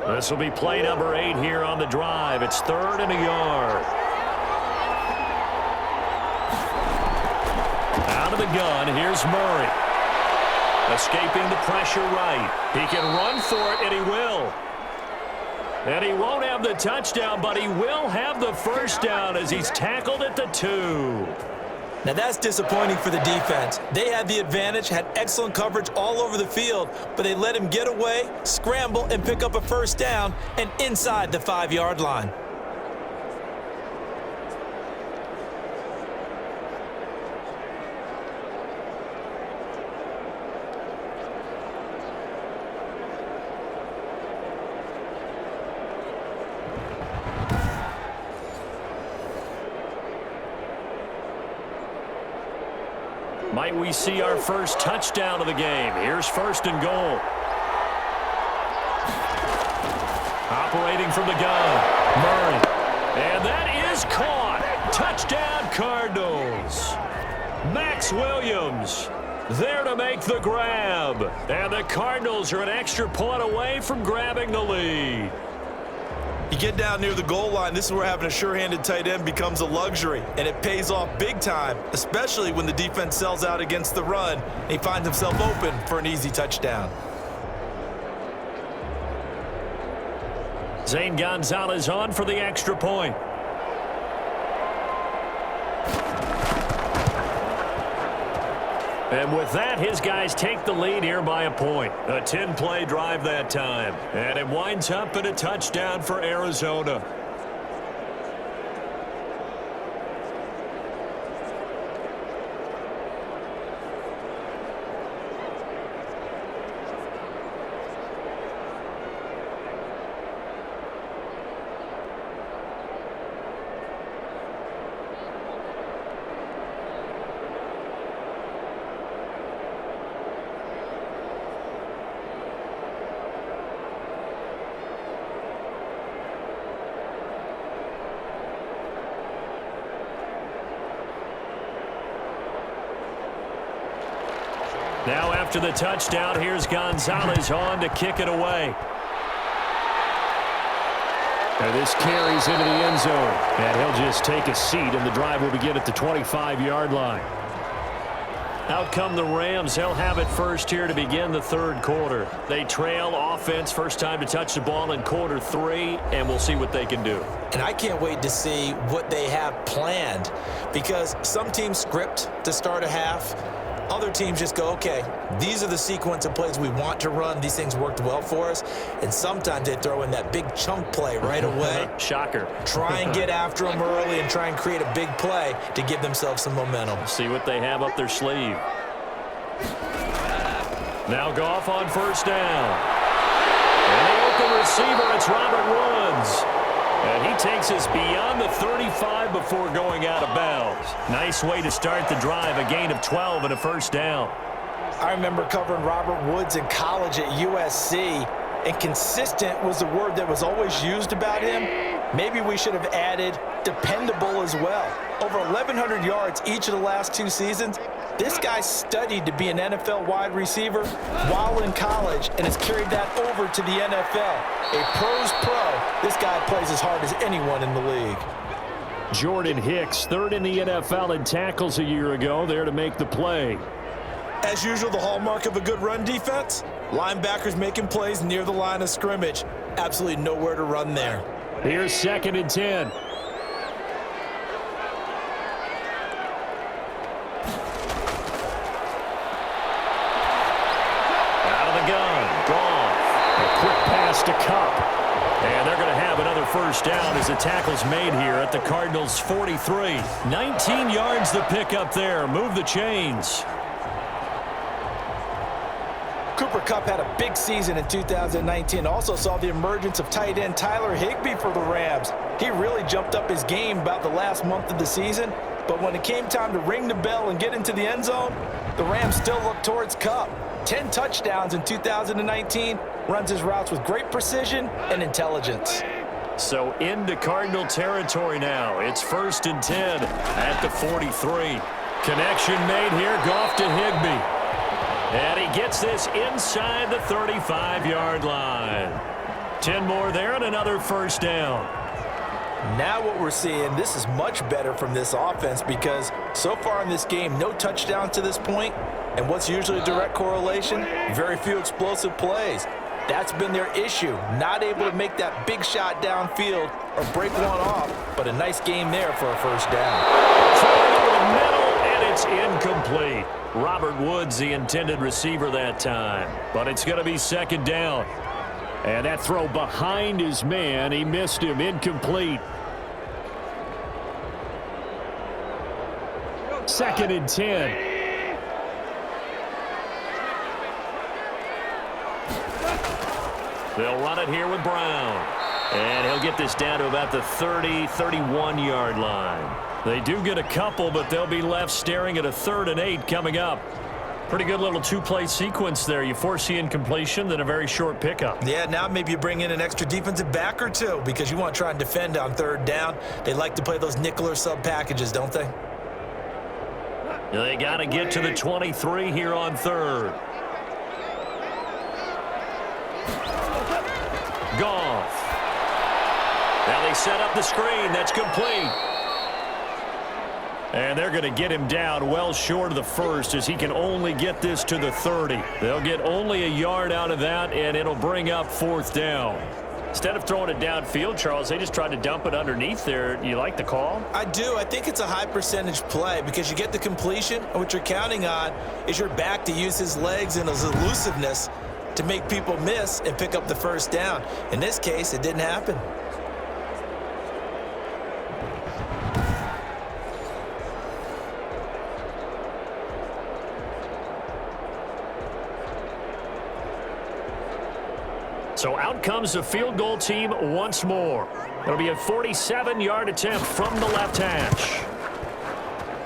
This will be play number 8 here on the drive. It's 3rd and a yard. Out of the gun, here's Murray. Escaping the pressure right. He can run for it, and he will. And he won't have the touchdown, but he will have the 1st down as he's tackled at the 2. Now that's disappointing for the defense. They had the advantage, had excellent coverage all over the field, but they let him get away, scramble, and pick up a 1st down and inside the 5-yard line. Might we see our first touchdown of the game? Here's 1st and goal. Operating from the gun, Murray. And that is caught. Touchdown, Cardinals. Max Williams there to make the grab. And the Cardinals are an extra point away from grabbing the lead. You get down near the goal line, this is where having a sure-handed tight end becomes a luxury, and it pays off big time, especially when the defense sells out against the run, and he finds himself open for an easy touchdown. Zane Gonzalez on for the extra point. And with that, his guys take the lead here by a point. A 10-play drive that time. And it winds up in a touchdown for Arizona. Now after the touchdown, here's Gonzalez on to kick it away. And this carries into the end zone. And he'll just take a seat, and the drive will begin at the 25-yard line. Out come the Rams. They'll have it first here to begin the third quarter. They trail offense, first time to touch the ball in quarter 3, and we'll see what they can do. And I can't wait to see what they have planned, because some teams script to start a half. Other teams just go, okay, these are the sequence of plays we want to run. These things worked well for us. And sometimes they throw in that big chunk play right away. Shocker. Try and get after them early and try and create a big play to give themselves some momentum. See what they have up their sleeve. Now Goff on first down. And the open receiver, it's Robert Woods. And he takes us beyond the 35 before going out of bounds. Nice way to start the drive, a gain of 12 and a first down. I remember covering Robert Woods in college at USC, and consistent was the word that was always used about him. Maybe we should have added dependable as well. Over 1,100 yards each of the last 2 seasons. This guy studied to be an NFL wide receiver while in college and has carried that over to the NFL. A pro's pro. This guy plays as hard as anyone in the league. Jordan Hicks, third in the NFL in tackles a year ago, there to make the play. As usual, the hallmark of a good run defense, linebackers making plays near the line of scrimmage. Absolutely nowhere to run there. Here's 2nd and 10. To Cup. And they're going to have another first down as the tackle's made here at the Cardinals' 43. 19 yards to pick up there. Move the chains. Cooper Kupp had a big season in 2019. Also saw the emergence of tight end Tyler Higbee for the Rams. He really jumped up his game about the last month of the season. But when it came time to ring the bell and get into the end zone, the Rams still looked towards Kupp. 10 touchdowns in 2019, runs his routes with great precision and intelligence. So into Cardinal territory now. It's 1st and 10 at the 43. Connection made here, Goff to Higbee. And he gets this inside the 35-yard line. 10 more there and another first down. Now what we're seeing, this is much better from this offense, because so far in this game, no touchdowns to this point. And what's usually a direct correlation? Very few explosive plays. That's been their issue. Not able to make that big shot downfield or break one off, but a nice game there for a first down. Thrown over the middle, and it's incomplete. Robert Woods, the intended receiver that time. But it's going to be 2nd down. And that throw behind his man, he missed him, incomplete. 2nd and 10. They'll run it here with Brown. And he'll get this down to about the 30, 31-yard line. They do get a couple, but they'll be left staring at a 3rd and 8 coming up. Pretty good little 2-play sequence there. You force the incompletion, then a very short pickup. Yeah, now maybe you bring in an extra defensive back or two, because you want to try and defend on 3rd down. They like to play those nickel or sub packages, don't they? They got to get to the 23 here on 3rd. Goff. Now they set up the screen. That's complete. And they're going to get him down well short of the 1st, as he can only get this to the 30. They'll get only a yard out of that, and it'll bring up 4th down. Instead of throwing it downfield, Charles, they just tried to dump it underneath there. You like the call? I do. I think it's a high percentage play, because you get the completion, and what you're counting on is your back to use his legs and his elusiveness to make people miss and pick up the first down. In this case, it didn't happen. So out comes the field goal team once more. It'll be a 47-yard attempt from the left hash.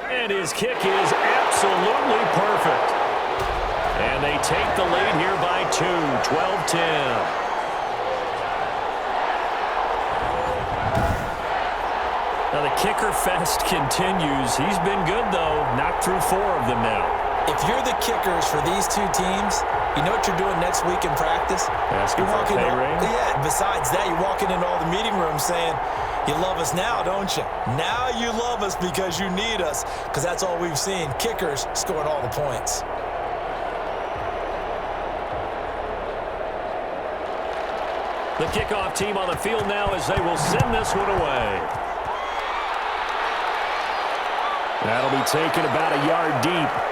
And his kick is absolutely perfect. And they take the lead here by 2, 12-10. Now the kicker fest continues. He's been good, though. Knocked through 4 of them now. If you're the kickers for these two teams, you know what you're doing next week in practice? Asking for a pay raise? Yeah, besides that, you're walking into all the meeting rooms saying, you love us now, don't you? Now you love us because you need us, because that's all we've seen. Kickers scoring all the points. The kickoff team on the field now as they will send this one away. That'll be taken about a yard deep.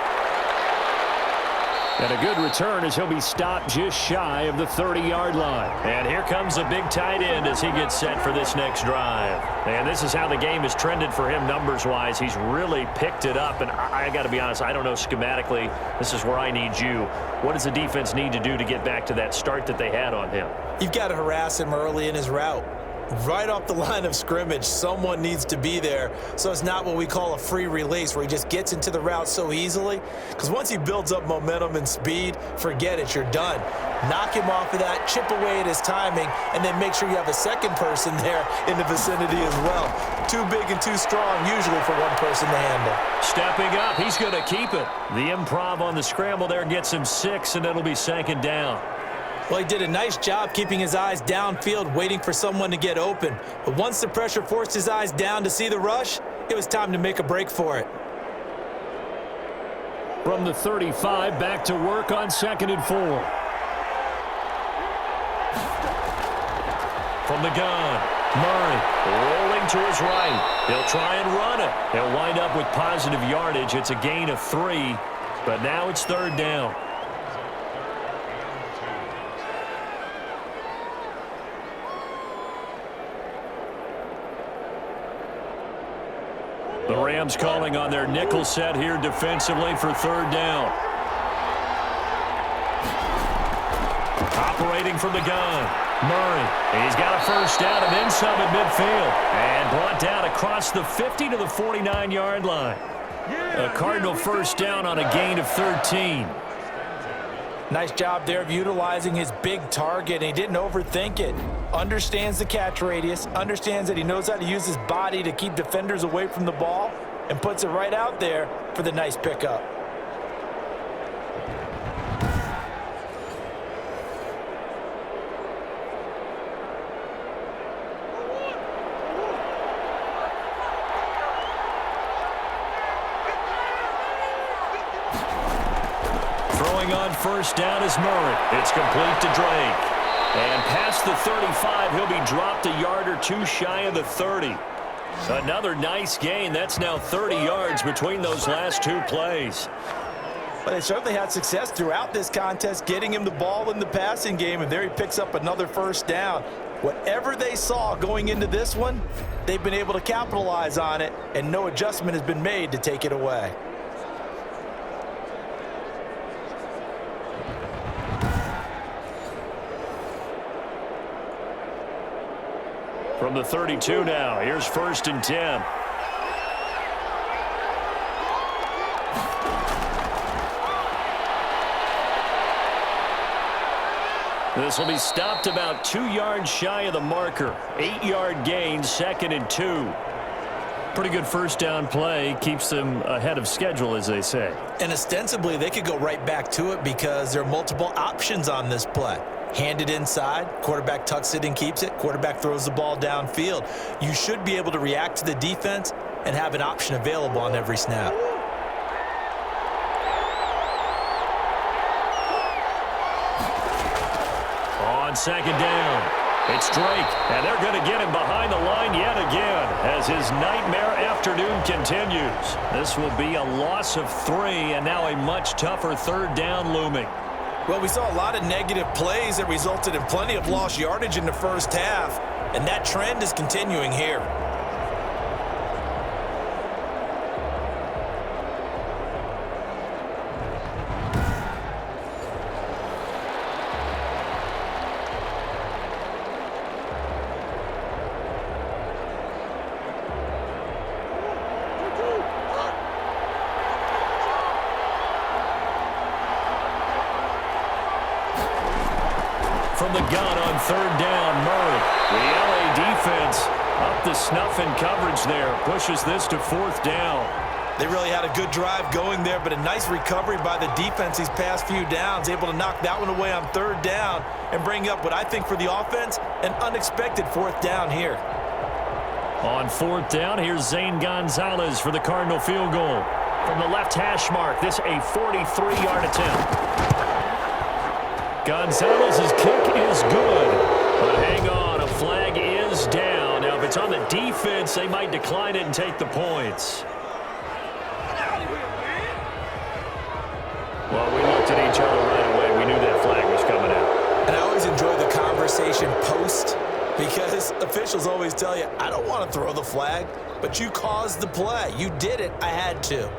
And a good return as he'll be stopped just shy of the 30-yard line. And here comes a big tight end as he gets set for this next drive. And this is how the game has trended for him numbers-wise. He's really picked it up. And I got to be honest, I don't know schematically. This is where I need you. What does the defense need to do to get back to that start that they had on him? You've got to harass him early in his route. Right off the line of scrimmage, someone needs to be there. So it's not what we call a free release where he just gets into the route so easily. Because once he builds up momentum and speed, forget it, you're done. Knock him off of that, chip away at his timing, and then make sure you have a second person there in the vicinity as well. Too big and too strong usually for one person to handle. Stepping up, he's going to keep it. The improv on the scramble there gets him 6, and it'll be 2nd down. Well, he did a nice job keeping his eyes downfield, waiting for someone to get open. But once the pressure forced his eyes down to see the rush, it was time to make a break for it. From the 35, back to work on 2nd and 4. From the gun, Murray rolling to his right. He'll try and run it. He'll wind up with positive yardage. It's a gain of 3, but now it's 3rd down. The Rams calling on their nickel set here defensively for 3rd down. Operating from the gun, Murray. He's got a 1st down and then some at midfield. And brought down across the 50 to the 49-yard line. A Cardinal 1st down on a gain of 13. Nice job there of utilizing his big target. He didn't overthink it. Understands the catch radius, understands that he knows how to use his body to keep defenders away from the ball, and puts it right out there for the nice pickup. Throwing on 1st down is Murray. It's complete to Drake. And past the 35, he'll be dropped a yard or 2 shy of the 30. Another nice gain. That's now 30 yards between those last 2 plays. But they certainly had success throughout this contest, getting him the ball in the passing game, and there he picks up another 1st down. Whatever they saw going into this one, they've been able to capitalize on it, and no adjustment has been made to take it away. From the 32 now, here's 1st and 10. This will be stopped about 2 yards shy of the marker. 8-yard gain, 2nd and 2. Pretty good 1st down play. Keeps them ahead of schedule, as they say. And ostensibly, they could go right back to it because there are multiple options on this play. Handed inside, quarterback tucks it and keeps it, quarterback throws the ball downfield. You should be able to react to the defense and have an option available on every snap. On 2nd down, it's Drake, and they're going to get him behind the line yet again as his nightmare afternoon continues. This will be a loss of 3, and now a much tougher 3rd down looming. Well, we saw a lot of negative plays that resulted in plenty of lost yardage in the 1st half, and that trend is continuing here. From the gun on 3rd down, Murray. The LA defense up the snuff in coverage there. Pushes this to 4th down. They really had a good drive going there, but a nice recovery by the defense these past few downs, able to knock that one away on third down and bring up what I think for the offense, an unexpected fourth down here. On fourth down, here's Zane Gonzalez for the Cardinal field goal. From the left hash mark, this a 43-yard attempt. Gonzalez's kick is good, but hang on, a flag is down. Now, if it's on the defense, they might decline it and take the points. Well, we looked at each other right away. We knew that flag was coming out. And I always enjoy the conversation post, because officials always tell you, I don't want to throw the flag, but you caused the play. You did it. I had to.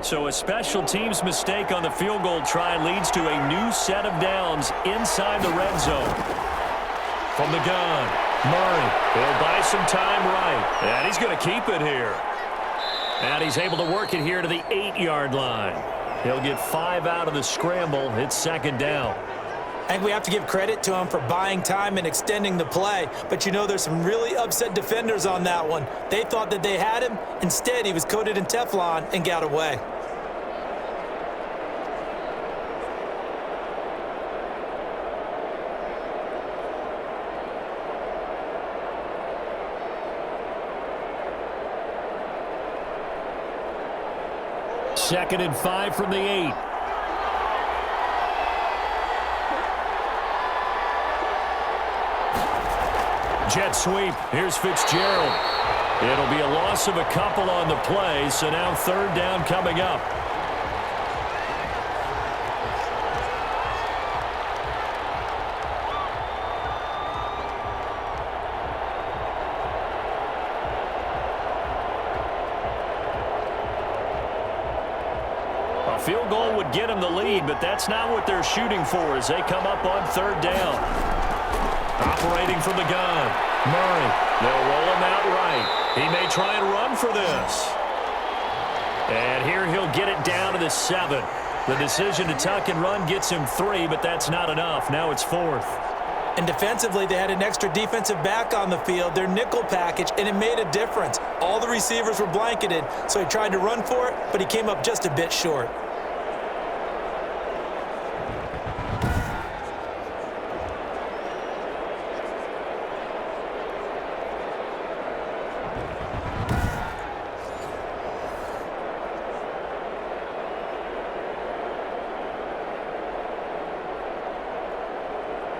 So a special teams mistake on the field goal try leads to a new set of downs inside the red zone. From the gun, Murray. He'll buy some time right. And he's going to keep it here. And he's able to work it here to the 8-yard line. He'll get 5 out of the scramble. It's second down. I think we have to give credit to him for buying time and extending the play. But, you know, there's some really upset defenders on that one. They thought that they had him. Instead, he was coated in Teflon and got away. Second and 5 from the 8. Jet sweep. Here's Fitzgerald. It'll be a loss of a couple on the play, so now third down coming up. A field goal would get them the lead, but that's not what they're shooting for as they come up on third down. Operating from the gun, Murray. They'll roll him out right. He may try and run for this. And here he'll get it down to the 7. The decision to tuck and run gets him 3, but that's not enough. Now it's 4th. And defensively, they had an extra defensive back on the field, their nickel package, and it made a difference. All the receivers were blanketed, so he tried to run for it, but he came up just a bit short.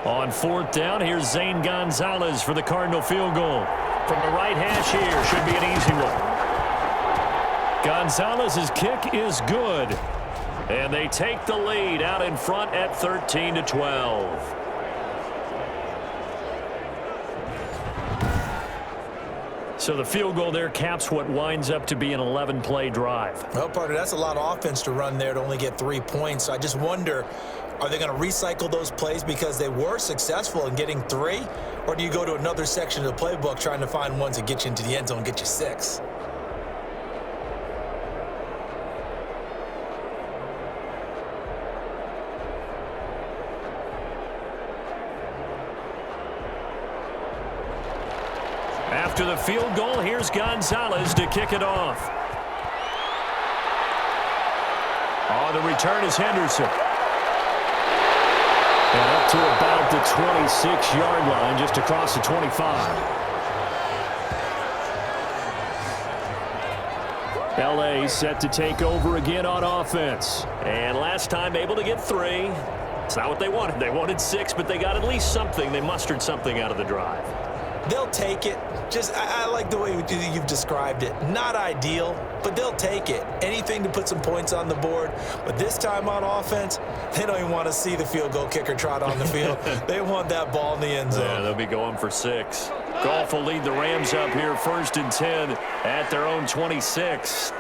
On fourth down, here's Zane Gonzalez for the Cardinal field goal. From the right hash here, should be an easy one. Gonzalez's kick is good. And they take the lead out in front at 13-12. So the field goal there caps what winds up to be an 11-play drive. Well, partner, that's a lot of offense to run there to only get 3 points. So I just wonder, are they going to recycle those plays because they were successful in getting 3? Or do you go to another section of the playbook trying to find ones that get you into the end zone and get you 6? After the field goal, here's Gonzalez to kick it off. On the return is Henderson. And up to about the 26-yard line, just across the 25. L.A. set to take over again on offense. And last time able to get 3. It's not what they wanted. They wanted 6, but they got at least something. They mustered something out of the drive. They'll take it. I like the way you've described it. Not ideal, but they'll take it. Anything to put some points on the board. But this time on offense, they don't even want to see the field goal kicker trot on the field. They want that ball in the end zone. Yeah, they'll be going for 6. Goff will lead the Rams up here 1st and 10 at their own 26.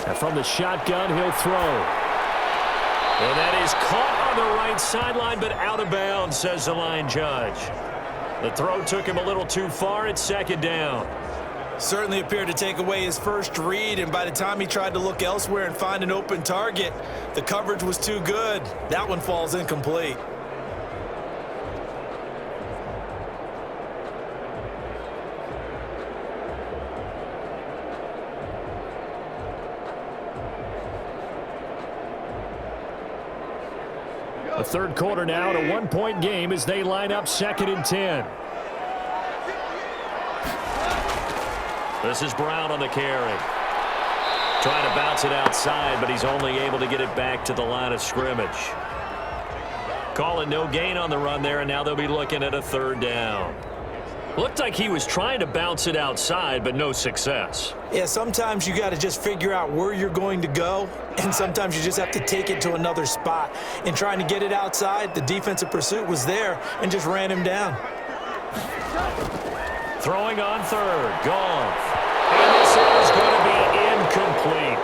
And from the shotgun, he'll throw. And that is caught on the right sideline, but out of bounds, says the line judge. The throw took him a little too far. It's 2nd down. Certainly appeared to take away his first read, and by the time he tried to look elsewhere and find an open target, the coverage was too good. That one falls incomplete. The third quarter now, at a one-point game as they line up 2nd and 10. This is Brown on the carry. Trying to bounce it outside, but he's only able to get it back to the line of scrimmage. Calling no gain on the run there, and now they'll be looking at a 3rd down. Looked like he was trying to bounce it outside, but no success. Yeah, sometimes you got to just figure out where you're going to go, and sometimes you just have to take it to another spot. In trying to get it outside, the defensive pursuit was there and just ran him down. Throwing on 3rd, Goff. And this is going to be incomplete.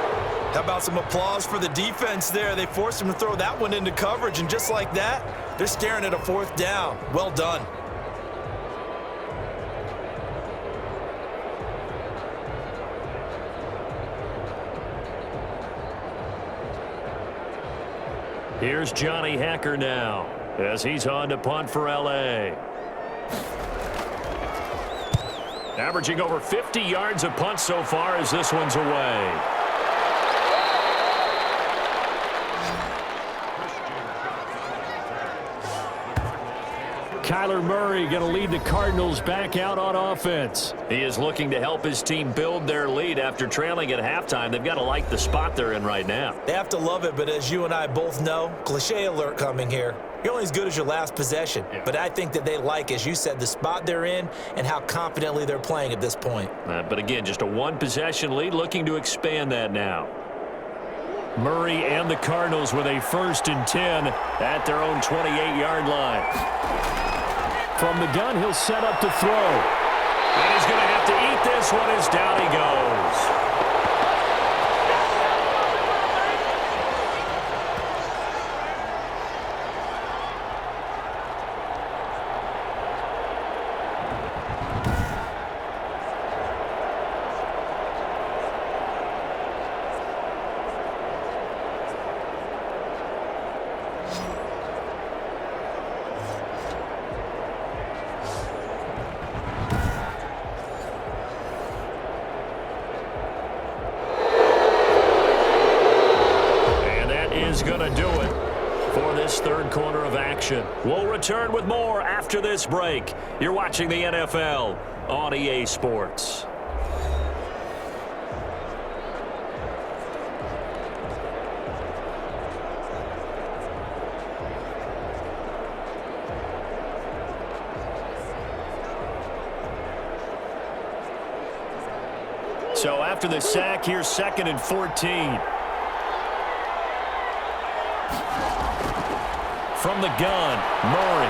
How about some applause for the defense there? They forced him to throw that one into coverage, and just like that, they're staring at a 4th down. Well done. Here's Johnny Hacker now as he's on to punt for L.A. Averaging over 50 yards a punt so far as this one's away. Kyler Murray going to lead the Cardinals back out on offense. He is looking to help his team build their lead after trailing at halftime. They've got to like the spot they're in right now. They have to love it, but as you and I both know, cliche alert coming here. You're only as good as your last possession. Yeah. But I think that they like, as you said, the spot they're in and how confidently they're playing at this point. But again, just a one-possession lead, looking to expand that now. Murray and the Cardinals with a 1st and 10 at their own 28-yard line. From the gun, he'll set up to throw. And he's going to have to eat this one as down he goes. We'll return with more after this break. You're watching the NFL on EA Sports. So after the sack, here's 2nd and 14. From the gun, Murray.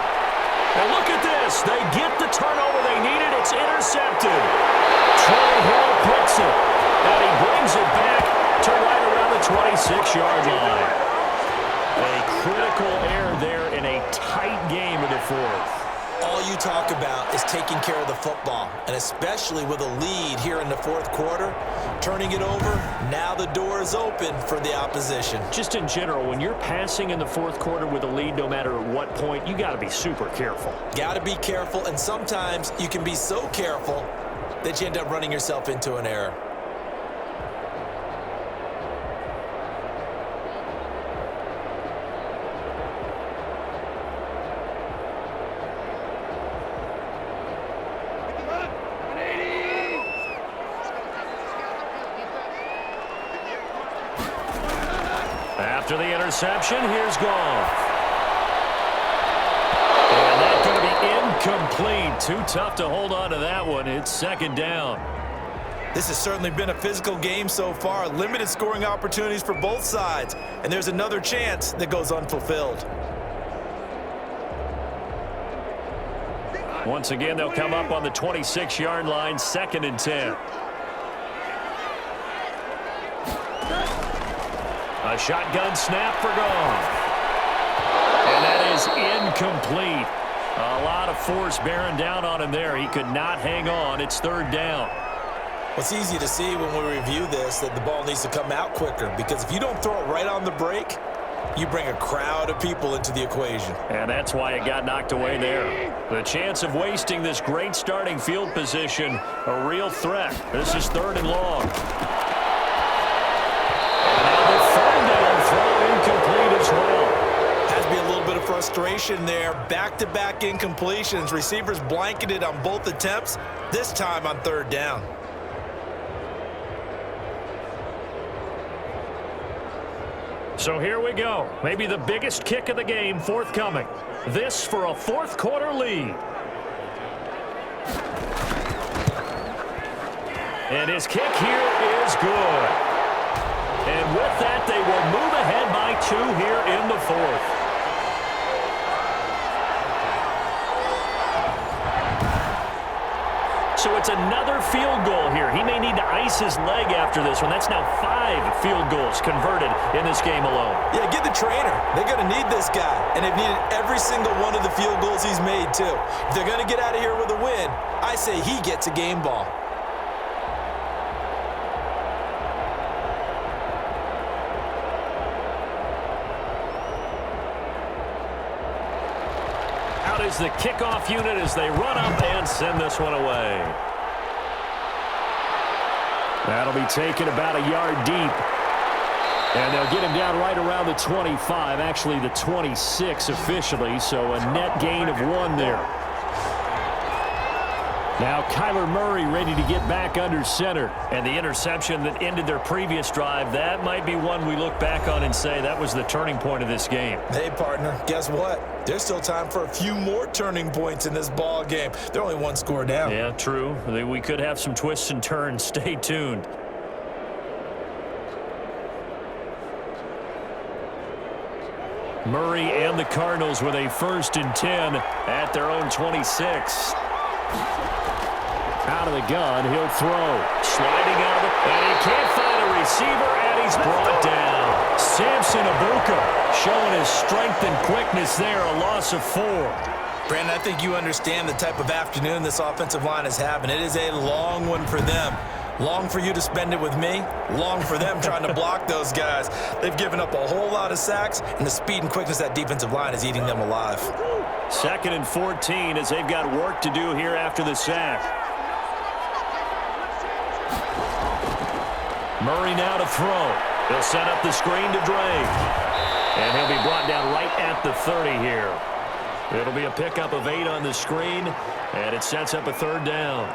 And look at this. They get the turnover they needed. It's intercepted. Troy Hill picks it. And he brings it back to right around the 26-yard line. A critical error there in a tight game in the 4th. All you talk about is taking care of the football, and especially with a lead here in the 4th quarter, turning it over, now the door is open for the opposition. Just in general, when you're passing in the 4th quarter with a lead, no matter at what point, you got to be super careful. Got to be careful, and sometimes you can be so careful that you end up running yourself into an error. After the interception, here's Goff. And that's going to be incomplete. Too tough to hold on to that one. It's 2nd down. This has certainly been a physical game so far. Limited scoring opportunities for both sides. And there's another chance that goes unfulfilled. Once again, they'll come up on the 26-yard line, 2nd and 10. A shotgun snap for Goff. And that is incomplete. A lot of force bearing down on him there. He could not hang on. It's 3rd down. It's easy to see when we review this that the ball needs to come out quicker, because if you don't throw it right on the break, you bring a crowd of people into the equation. And that's why it got knocked away there. The chance of wasting this great starting field position, a real threat. This is 3rd and long. And now the 3rd down throw incomplete as well. Has to be a little bit of frustration there. Back-to-back incompletions. Receivers blanketed on both attempts, this time on 3rd down. So here we go. Maybe the biggest kick of the game forthcoming. This for a 4th quarter lead. And his kick here is good. And with that, they will move ahead by 2 here in the 4th. So it's another field goal here. He may need to ice his leg after this one. That's now 5 field goals converted in this game alone. Yeah, get the trainer. They're going to need this guy. And they've needed every single one of the field goals he's made, too. If they're going to get out of here with a win, I say he gets a game ball. Out is the kickoff unit as they run up and send this one away. That'll be taken about a yard deep. And they'll get him down right around the 25, actually the 26 officially, so a net gain of 1 there. Now Kyler Murray ready to get back under center. And the interception that ended their previous drive, that might be one we look back on and say that was the turning point of this game. Hey, partner, guess what? There's still time for a few more turning points in this ball game. They're only 1 score down. Yeah, true. We could have some twists and turns. Stay tuned. Murray and the Cardinals with a 1st and 10 at their own 26. Out of the gun, he'll throw. Sliding out of it, and he can't find a receiver, and he's brought down. Samson Abuka showing his strength and quickness there, a loss of 4. Brandon, I think you understand the type of afternoon this offensive line is having. It is a long one for them. Long for you to spend it with me. Long for them trying to block those guys. They've given up a whole lot of sacks, and the speed and quickness of that defensive line is eating them alive. 2nd and 14 as they've got work to do here after the sack. Murray now to throw. He'll set up the screen to Drake. And he'll be brought down right at the 30 here. It'll be a pickup of 8 on the screen, and it sets up a 3rd down.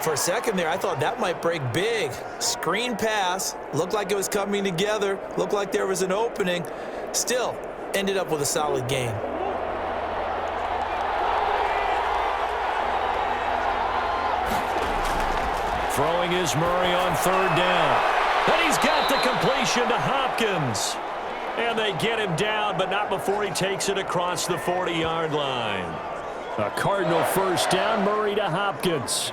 For a second there, I thought that might break big. Screen pass. Looked like it was coming together. Looked like there was an opening. Still, ended up with a solid gain. Throwing is Murray on 3rd down. And he's got the completion to Hopkins. And they get him down, but not before he takes it across the 40-yard line. A Cardinal 1st down, Murray to Hopkins.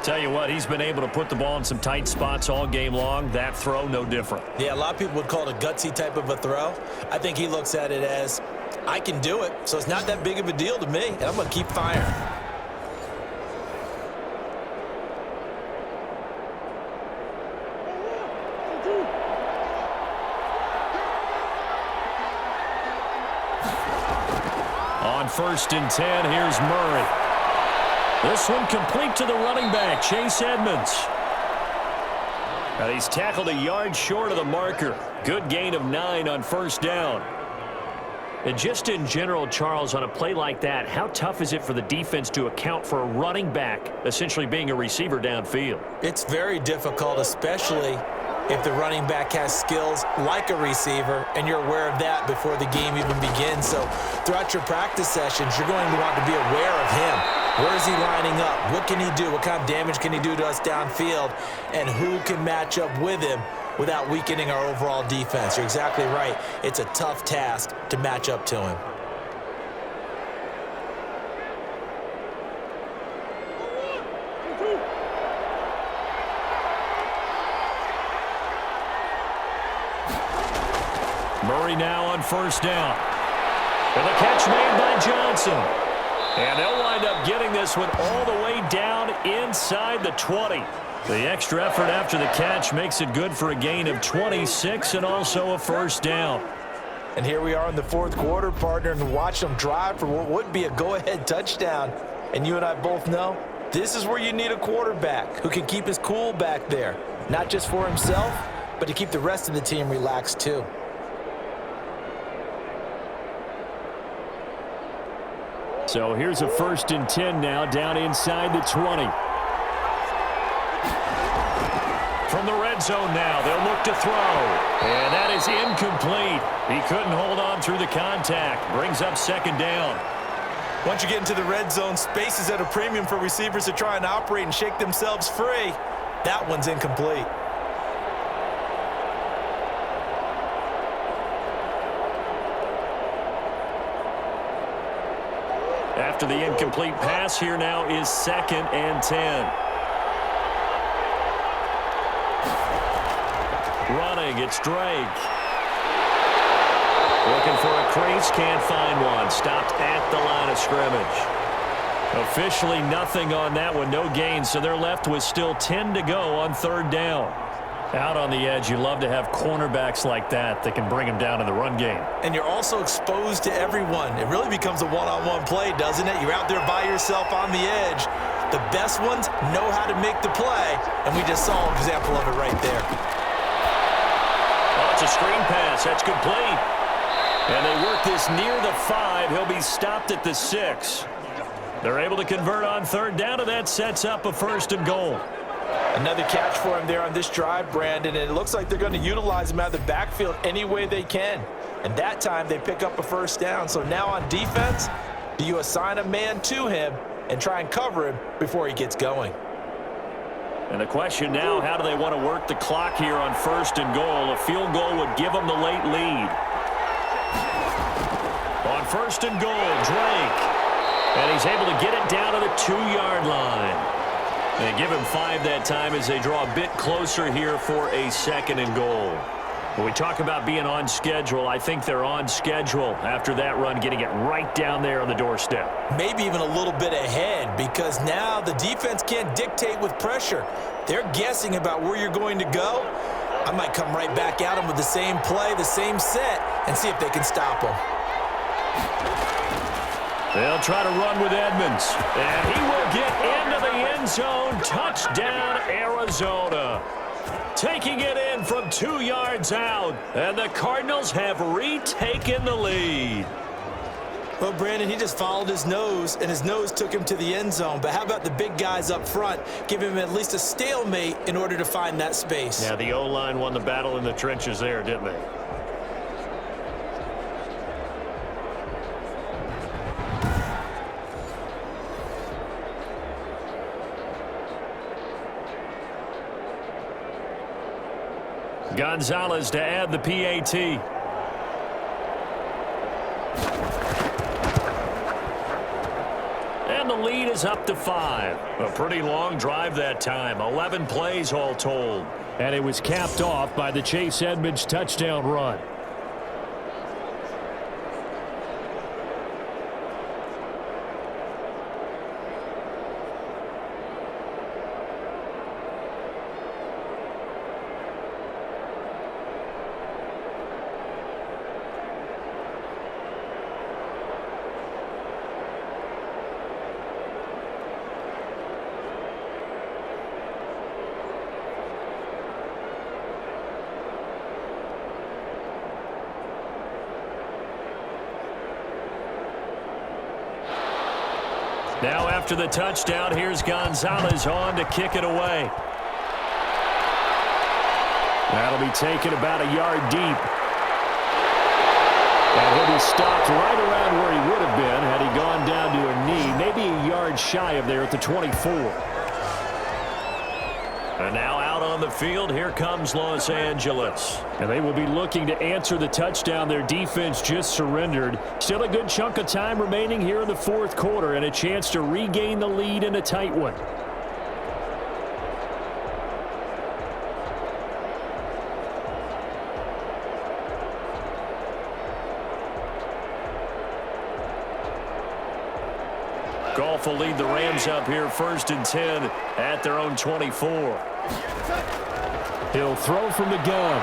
Tell you what, he's been able to put the ball in some tight spots all game long. That throw, no different. Yeah, a lot of people would call it a gutsy type of a throw. I think he looks at it as, I can do it, so it's not that big of a deal to me, and I'm going to keep firing. On 1st and 10, here's Murray. This one complete to the running back, Chase Edmonds. Now he's tackled a yard short of the marker. Good gain of 9 on 1st down. And just in general, Charles, on a play like that, how tough is it for the defense to account for a running back essentially being a receiver downfield? It's very difficult, especially if the running back has skills like a receiver, and you're aware of that before the game even begins. So throughout your practice sessions, you're going to want to be aware of him. Where is he lining up? What can he do? What kind of damage can he do to us downfield? And who can match up with him without weakening our overall defense? You're exactly right. It's a tough task to match up to him. Murray now on 1st down. And the catch made by Johnson. And they'll wind up getting this one all the way down inside the 20. The extra effort after the catch makes it good for a gain of 26 and also a first down. And here we are in the fourth quarter, partner, and watch them drive for what would be a go-ahead touchdown. And you and I both know this is where you need a quarterback who can keep his cool back there, not just for himself, but to keep the rest of the team relaxed too. So here's a 1st and 10 now, down inside the 20. From the red zone now, they'll look to throw. And that is incomplete. He couldn't hold on through the contact. Brings up 2nd down. Once you get into the red zone, space is at a premium for receivers to try and operate and shake themselves free. That one's incomplete. After the incomplete pass, here now is 2nd and 10. Running, it's Drake. Looking for a crease, can't find one. Stopped at the line of scrimmage. Officially nothing on that one, no gain, so they're left with still 10 to go on 3rd down. Out on the edge, you love to have cornerbacks like that can bring them down in the run game. And you're also exposed to everyone. It really becomes a one-on-one play, doesn't it? You're out there by yourself on the edge. The best ones know how to make the play, and we just saw an example of it right there. Oh, it's a screen pass. That's complete. And they work this near the 5. He'll be stopped at the 6. They're able to convert on 3rd down, and that sets up a 1st and goal. Another catch for him there on this drive, Brandon, and it looks like they're going to utilize him out of the backfield any way they can. And that time they pick up a 1st down. So now on defense, do you assign a man to him and try and cover him before he gets going? And the question now, how do they want to work the clock here on 1st and goal? A field goal would give them the late lead. On 1st and goal, Drake. And he's able to get it down to the 2-yard line. They give him 5 that time as they draw a bit closer here for a 2nd and goal. When we talk about being on schedule, I think they're on schedule after that run, getting it right down there on the doorstep. Maybe even a little bit ahead, because now the defense can't dictate with pressure. They're guessing about where you're going to go. I might come right back at them with the same play, the same set, and see if they can stop them. They'll try to run with Edmonds, and he will get into the end zone. Touchdown, Arizona. Taking it in from 2 yards out, and the Cardinals have retaken the lead. Well, Brandon, he just followed his nose, and his nose took him to the end zone. But how about the big guys up front? Give him at least a stalemate in order to find that space. Yeah, the O-line won the battle in the trenches there, didn't they? Gonzalez to add the PAT. And the lead is up to 5. A pretty long drive that time. 11 plays all told. And it was capped off by the Chase Edmonds touchdown run. Now after the touchdown, here's Gonzalez on to kick it away. That'll be taken about a yard deep. And he'll be stopped right around where he would have been had he gone down to a knee, maybe a yard shy of there at the 24. And now out on the field, here comes Los Angeles. And they will be looking to answer the touchdown their defense just surrendered. Still a good chunk of time remaining here in the fourth quarter and a chance to regain the lead in a tight one. Goff will lead the Rams up here 1st and 10 at their own 24. He'll throw from the gun.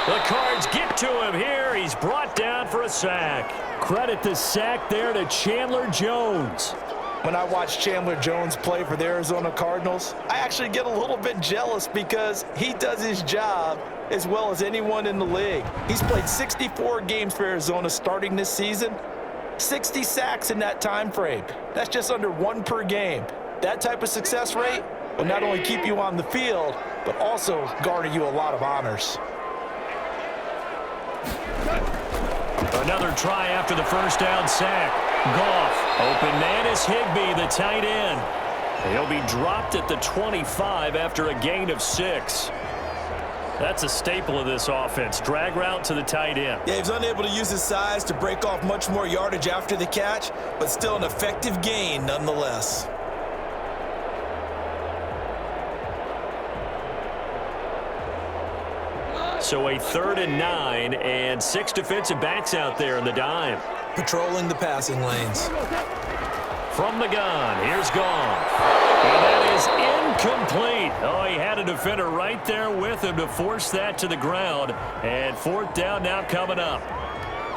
The Cards get to him here. He's brought down for a sack. Credit the sack there to Chandler Jones. When I watch Chandler Jones play for the Arizona Cardinals, I actually get a little bit jealous because he does his job as well as anyone in the league. He's played 64 games for Arizona starting this season, 60 sacks in that time frame. That's just under 1 per game. That type of success rate will not only keep you on the field, but also garner you a lot of honors. Another try after the first down sack. Goff. Open man is Higbee, the tight end. He'll be dropped at the 25 after a gain of 6. That's a staple of this offense. Drag route to the tight end. Yeah, he was unable to use his size to break off much more yardage after the catch, but still an effective gain nonetheless. So a 3rd and 9 and 6 defensive backs out there in the dime. Patrolling the passing lanes. From the gun, here's Goff. And that is incomplete. Oh, he had a defender right there with him to force that to the ground. And 4th down now coming up.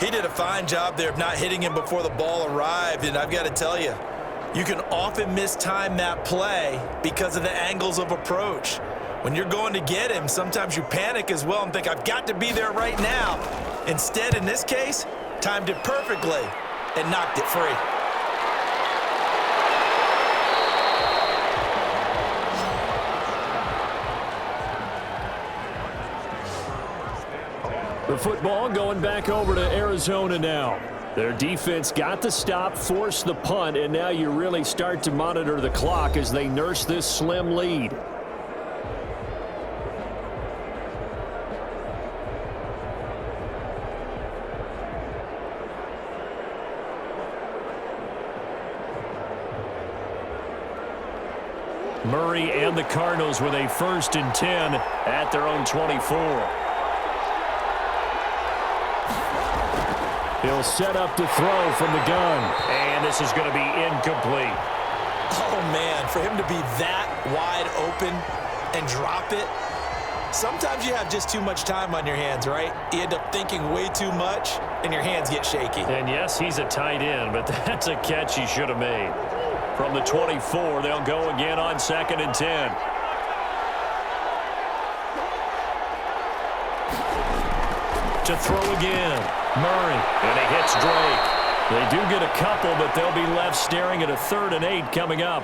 He did a fine job there of not hitting him before the ball arrived, and I've got to tell you, you can often mistime that play because of the angles of approach. When you're going to get him, sometimes you panic as well and think, I've got to be there right now. Instead, in this case, timed it perfectly and knocked it free. The football going back over to Arizona now. Their defense got the stop, forced the punt, and now you really start to monitor the clock as they nurse this slim lead. Murray and the Cardinals with a 1st and 10 at their own 24. He'll set up to throw from the gun. And this is going to be incomplete. Oh, man, for him to be that wide open and drop it, sometimes you have just too much time on your hands, right? You end up thinking way too much, and your hands get shaky. And yes, he's a tight end, but that's a catch he should have made. From the 24, they'll go again on 2nd and 10. To throw again, Murray, and he hits Drake. They do get a couple, but they'll be left staring at a 3rd and 8 coming up.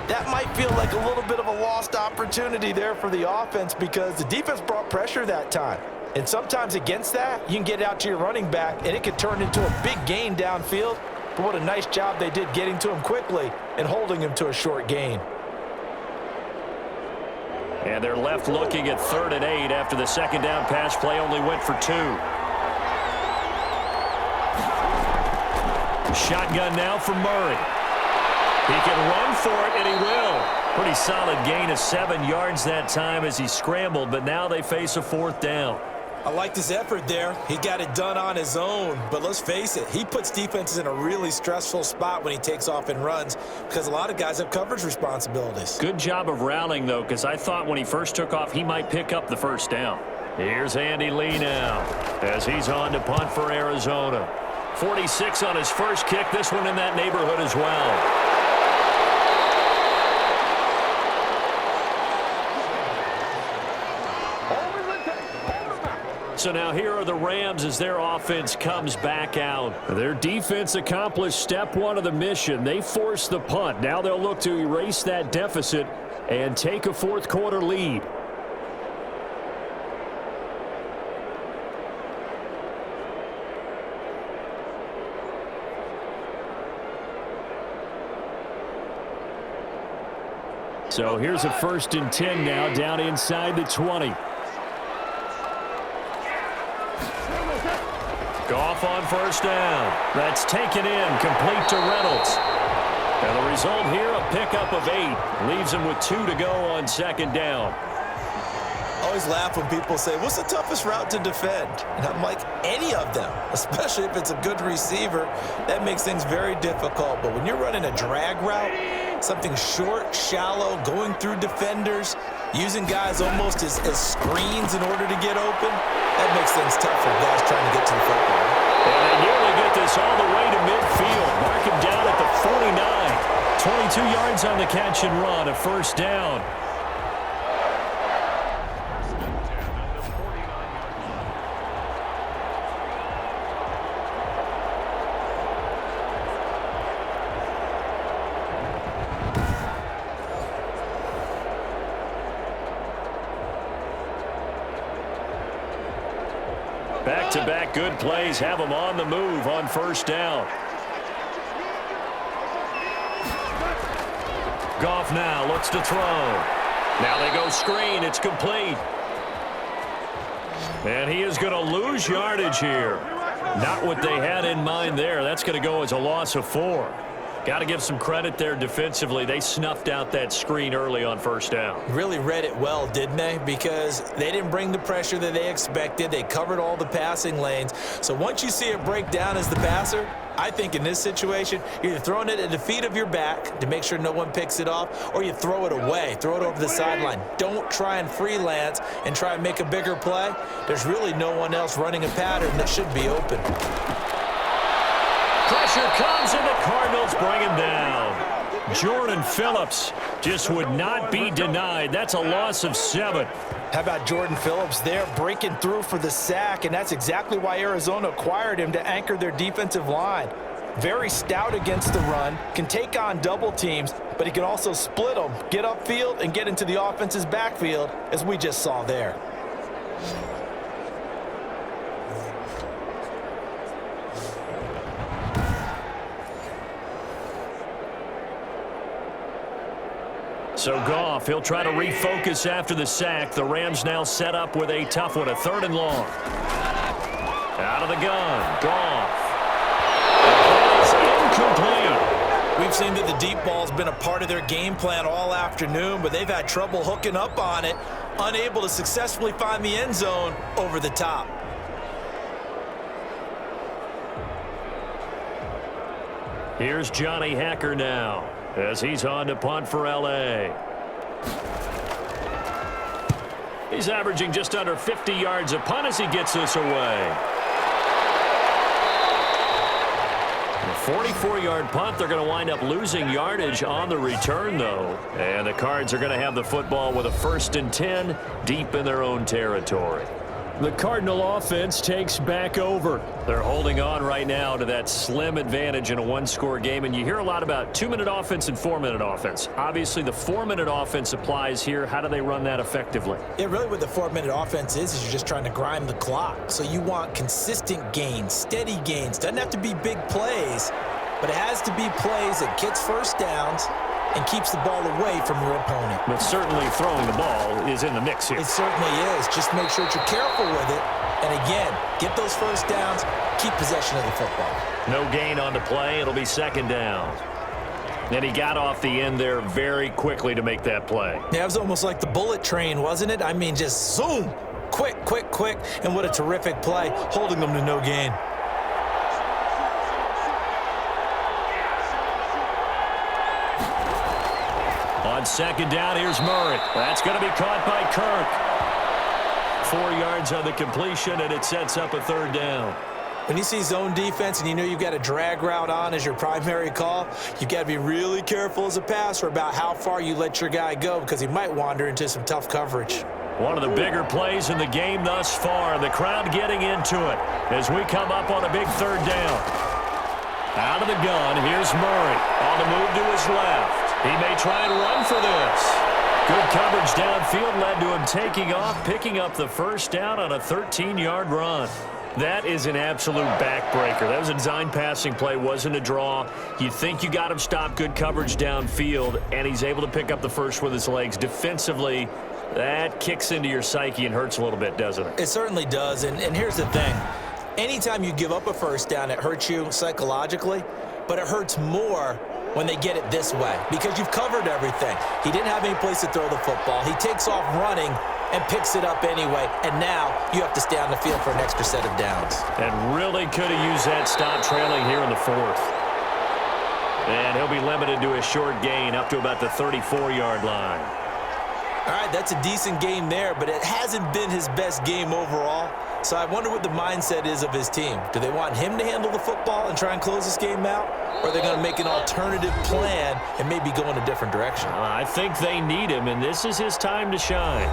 That might feel like a little bit of a lost opportunity there for the offense because the defense brought pressure that time. And sometimes against that, you can get out to your running back, and it can turn into a big gain downfield. But what a nice job they did getting to him quickly and holding him to a short gain. And they're left looking at 3rd and 8 after the 2nd down pass play only went for 2. Shotgun now for Murray. He can run for it, and he will. Pretty solid gain of 7 yards that time as he scrambled, but now they face a 4th down. I liked his effort there. He got it done on his own. But let's face it, he puts defenses in a really stressful spot when he takes off and runs because a lot of guys have coverage responsibilities. Good job of rallying, though, because I thought when he first took off, he might pick up the 1st down. Here's Andy Lee now as he's on to punt for Arizona. 46 on his first kick. This one in that neighborhood as well. So now here are the Rams as their offense comes back out. Their defense accomplished step 1 of the mission. They forced the punt. Now they'll look to erase that deficit and take a 4th quarter lead. So here's a 1st and 10 now down inside the 20. Goff on 1st down. That's taken in, complete to Reynolds. And the result here, a pickup of 8. Leaves him with 2 to go on 2nd down. Oh, always laugh when people say, what's the toughest route to defend? And I'm like, any of them, especially if it's a good receiver. That makes things very difficult. But when you're running a drag route, something short, shallow, going through defenders, using guys almost as screens in order to get open, that makes things tough for guys trying to get to the football. And they nearly get this all the way to midfield. Mark him down at the 49. 22 yards on the catch and run, a first down. Back-to-back good plays have them on the move on first down. Goff now looks to throw. Now they go screen. It's complete. And he is going to lose yardage here. Not what they had in mind there. That's going to go as a loss of 4. Got to give some credit there defensively. They snuffed out that screen early on first down. Really read it well, didn't they? Because they didn't bring the pressure that they expected. They covered all the passing lanes. So once you see it break down as the passer, I think in this situation, you're either throwing it at the feet of your back to make sure no one picks it off, or you throw it away, throw it over the sideline. Don't try and freelance and try and make a bigger play. There's really no one else running a pattern that should be open. Pressure comes, and the Cardinals bring him down. Jordan Phillips just would not be denied. That's a loss of 7. How about Jordan Phillips there breaking through for the sack, and that's exactly why Arizona acquired him, to anchor their defensive line. Very stout against the run, can take on double teams, but he can also split them, get upfield, and get into the offense's backfield, as we just saw there. So Goff, he'll try to refocus after the sack. The Rams now set up with a tough one, a 3rd and long. Out of the gun, Goff. It's incomplete. We've seen that the deep ball's been a part of their game plan all afternoon, but they've had trouble hooking up on it, unable to successfully find the end zone over the top. Here's Johnny Hacker now, as he's on to punt for L.A. He's averaging just under 50 yards a punt as he gets this away. A 44-yard punt. They're going to wind up losing yardage on the return, though. And the Cards are going to have the football with a 1st and 10 deep in their own territory. The Cardinal offense takes back over. They're holding on right now to that slim advantage in a 1-score game, and you hear a lot about 2-minute offense and 4-minute offense. Obviously, the 4-minute offense applies here. How do they run that effectively? Yeah, really what the 4-minute offense is you're just trying to grind the clock. So you want consistent gains, steady gains. Doesn't have to be big plays, but it has to be plays that gets first downs and keeps the ball away from your opponent. But certainly throwing the ball is in the mix here. It certainly is. Just make sure that you're careful with it. And again, get those first downs, keep possession of the football. No gain on the play. It'll be 2nd down. And he got off the end there very quickly to make that play. Yeah, it was almost like the bullet train, wasn't it? I mean, just zoom, quick, quick, quick. And what a terrific play, holding them to no gain. On 2nd down, here's Murray. That's going to be caught by Kirk. 4 yards on the completion, and it sets up a 3rd down. When you see zone defense and you know you've got a drag route on as your primary call, you've got to be really careful as a passer about how far you let your guy go, because he might wander into some tough coverage. One of the bigger plays in the game thus far. The crowd getting into it as we come up on a big 3rd down. Out of the gun, here's Murray. On the move to his left. He may try and run for this. Good coverage downfield led to him taking off, picking up the 1st down on a 13-yard run. That is an absolute backbreaker. That was a design passing play, wasn't a draw. You think you got him stopped, good coverage downfield, and he's able to pick up the first with his legs. Defensively, that kicks into your psyche and hurts a little bit, doesn't it? It certainly does, and here's the thing. Anytime you give up a 1st down, it hurts you psychologically, but it hurts more when they get it this way, because you've covered everything. He didn't have any place to throw the football. He takes off running, and picks it up anyway. And now you have to stay on the field for an extra set of downs. And really could have used that stop trailing here in the fourth. And he'll be limited to a short gain up to about the 34-yard line. All right, that's a decent game there, but it hasn't been his best game overall. So I wonder what the mindset is of his team. Do they want him to handle the football and try and close this game out? Or are they going to make an alternative plan and maybe go in a different direction? I think they need him, and this is his time to shine.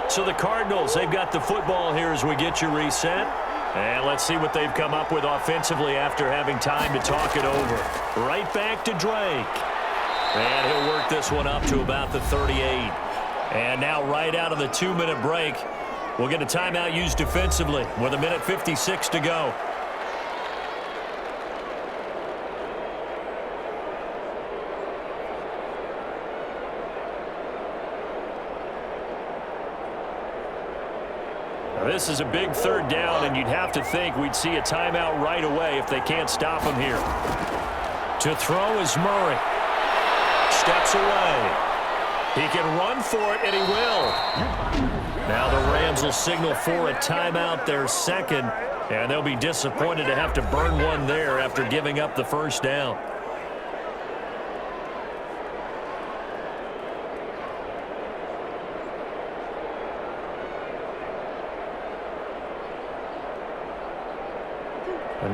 So the Cardinals, they've got the football here as we get you reset. And let's see what they've come up with offensively after having time to talk it over. Right back to Drake. And he'll work this one up to about the 38. And now right out of the 2-minute break, we'll get a timeout used defensively with 1:56 to go. This is a big third down, and you'd have to think we'd see a timeout right away if they can't stop him here. To throw is Murray. Steps away. He can run for it, and he will. Now the Rams will signal for a timeout, their second, and they'll be disappointed to have to burn one there after giving up the first down.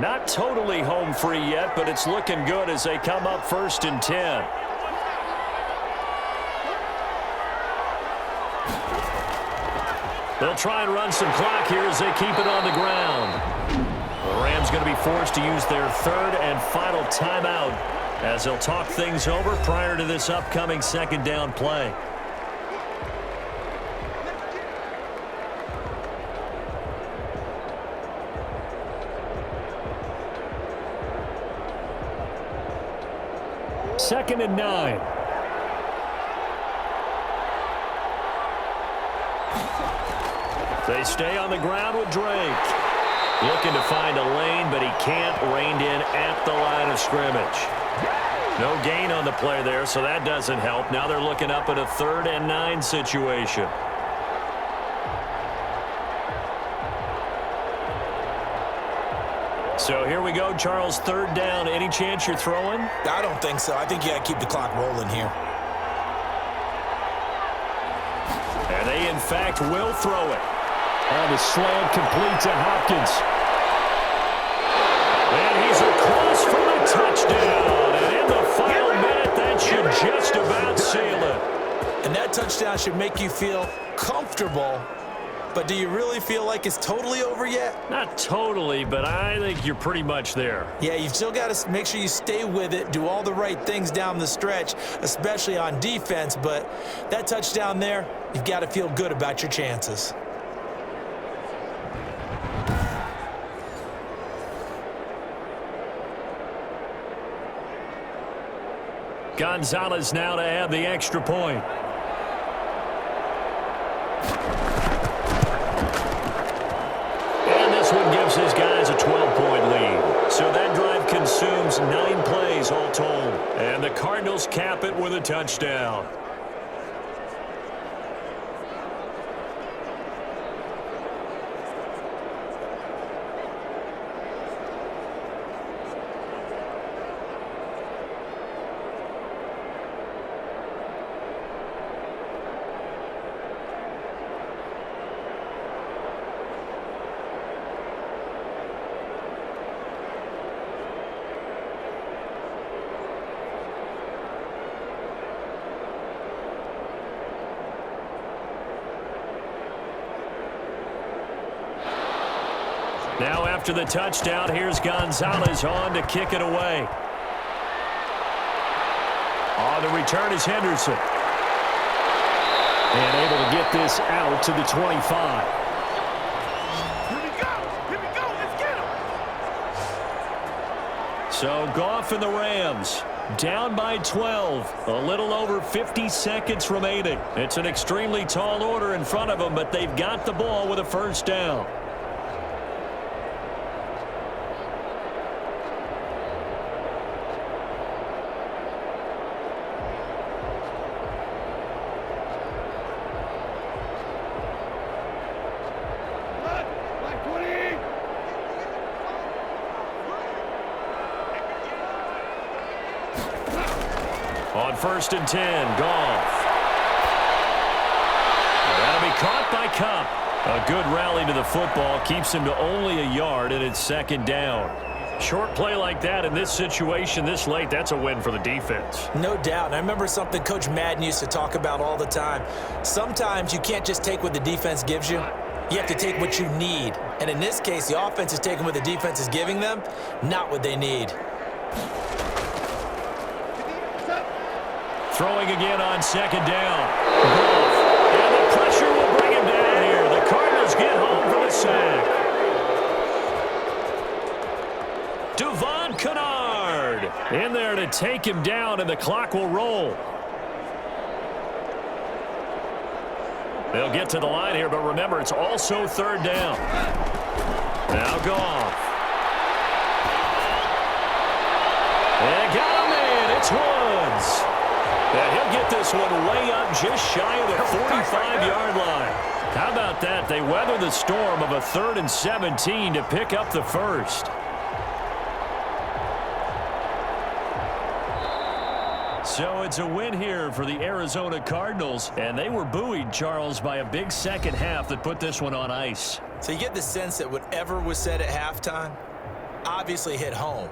Not totally home free yet, but it's looking good as they come up 1st and 10. They'll try and run some clock here as they keep it on the ground. The Rams going to be forced to use their third and final timeout as they'll talk things over prior to this upcoming second down play. Second and 9. They stay on the ground with Drake. Looking to find a lane, but he can't. Reined in at the line of scrimmage. No gain on the play there, so that doesn't help. Now they're looking up at a 3rd and 9 situation. So here we go, Charles, 3rd down. Any chance you're throwing? I don't think so. I think you got to keep the clock rolling here. And they, in fact, will throw it. On the slant, complete to Hopkins. And he's across for the touchdown. And in the final minute, that should just about seal it. And that touchdown should make you feel comfortable. But do you really feel like it's totally over yet? Not totally, but I think you're pretty much there. Yeah, you've still got to make sure you stay with it, do all the right things down the stretch, especially on defense. But that touchdown there, you've got to feel good about your chances. Gonzalez now to add the extra point. This one gives his guys a 12-point lead. So that drive consumes 9 plays all told. And the Cardinals cap it with a touchdown. Now after the touchdown, here's Gonzalez on to kick it away. On the return is Henderson. And able to get this out to the 25. Here we go, let's get him. So Goff and the Rams down by 12. A little over 50 seconds remaining. It's an extremely tall order in front of them, but they've got the ball with a first down. On 1st and 10, Goff. That'll be caught by Cup. A good rally to the football keeps him to only a yard, and it's 2nd down. Short play like that in this situation this late, that's a win for the defense. No doubt. I remember something Coach Madden used to talk about all the time. Sometimes you can't just take what the defense gives you. You have to take what you need. And in this case, the offense is taking what the defense is giving them, not what they need. Throwing again on 2nd down. Goff. And the pressure will bring him down here. The Cardinals get home for the sack. Devon Kennard in there to take him down, and the clock will roll. They'll get to the line here, but remember, it's also 3rd down. Now Goff. And got him in. It's Woods. And he'll get this one way up just shy of the 45-yard line. How about that? They weather the storm of a 3rd and 17 to pick up the first. So it's a win here for the Arizona Cardinals, and they were buoyed, Charles, by a big second half that put this one on ice. So you get the sense that whatever was said at halftime obviously hit home.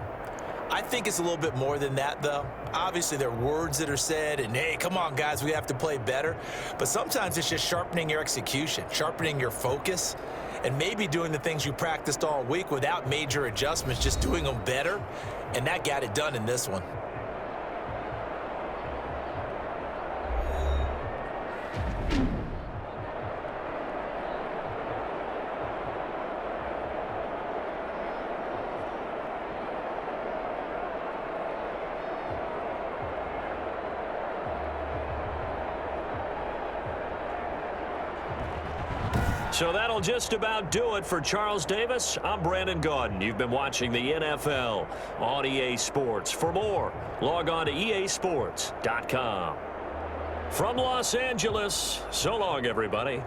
I think it's a little bit more than that, though. Obviously, there are words that are said, and, hey, come on, guys, we have to play better. But sometimes it's just sharpening your execution, sharpening your focus, and maybe doing the things you practiced all week without major adjustments, just doing them better, and that got it done in this one. So that'll just about do it for Charles Davis. I'm Brandon Gaudin. You've been watching the NFL on EA Sports. For more, log on to easports.com. From Los Angeles, so long, everybody.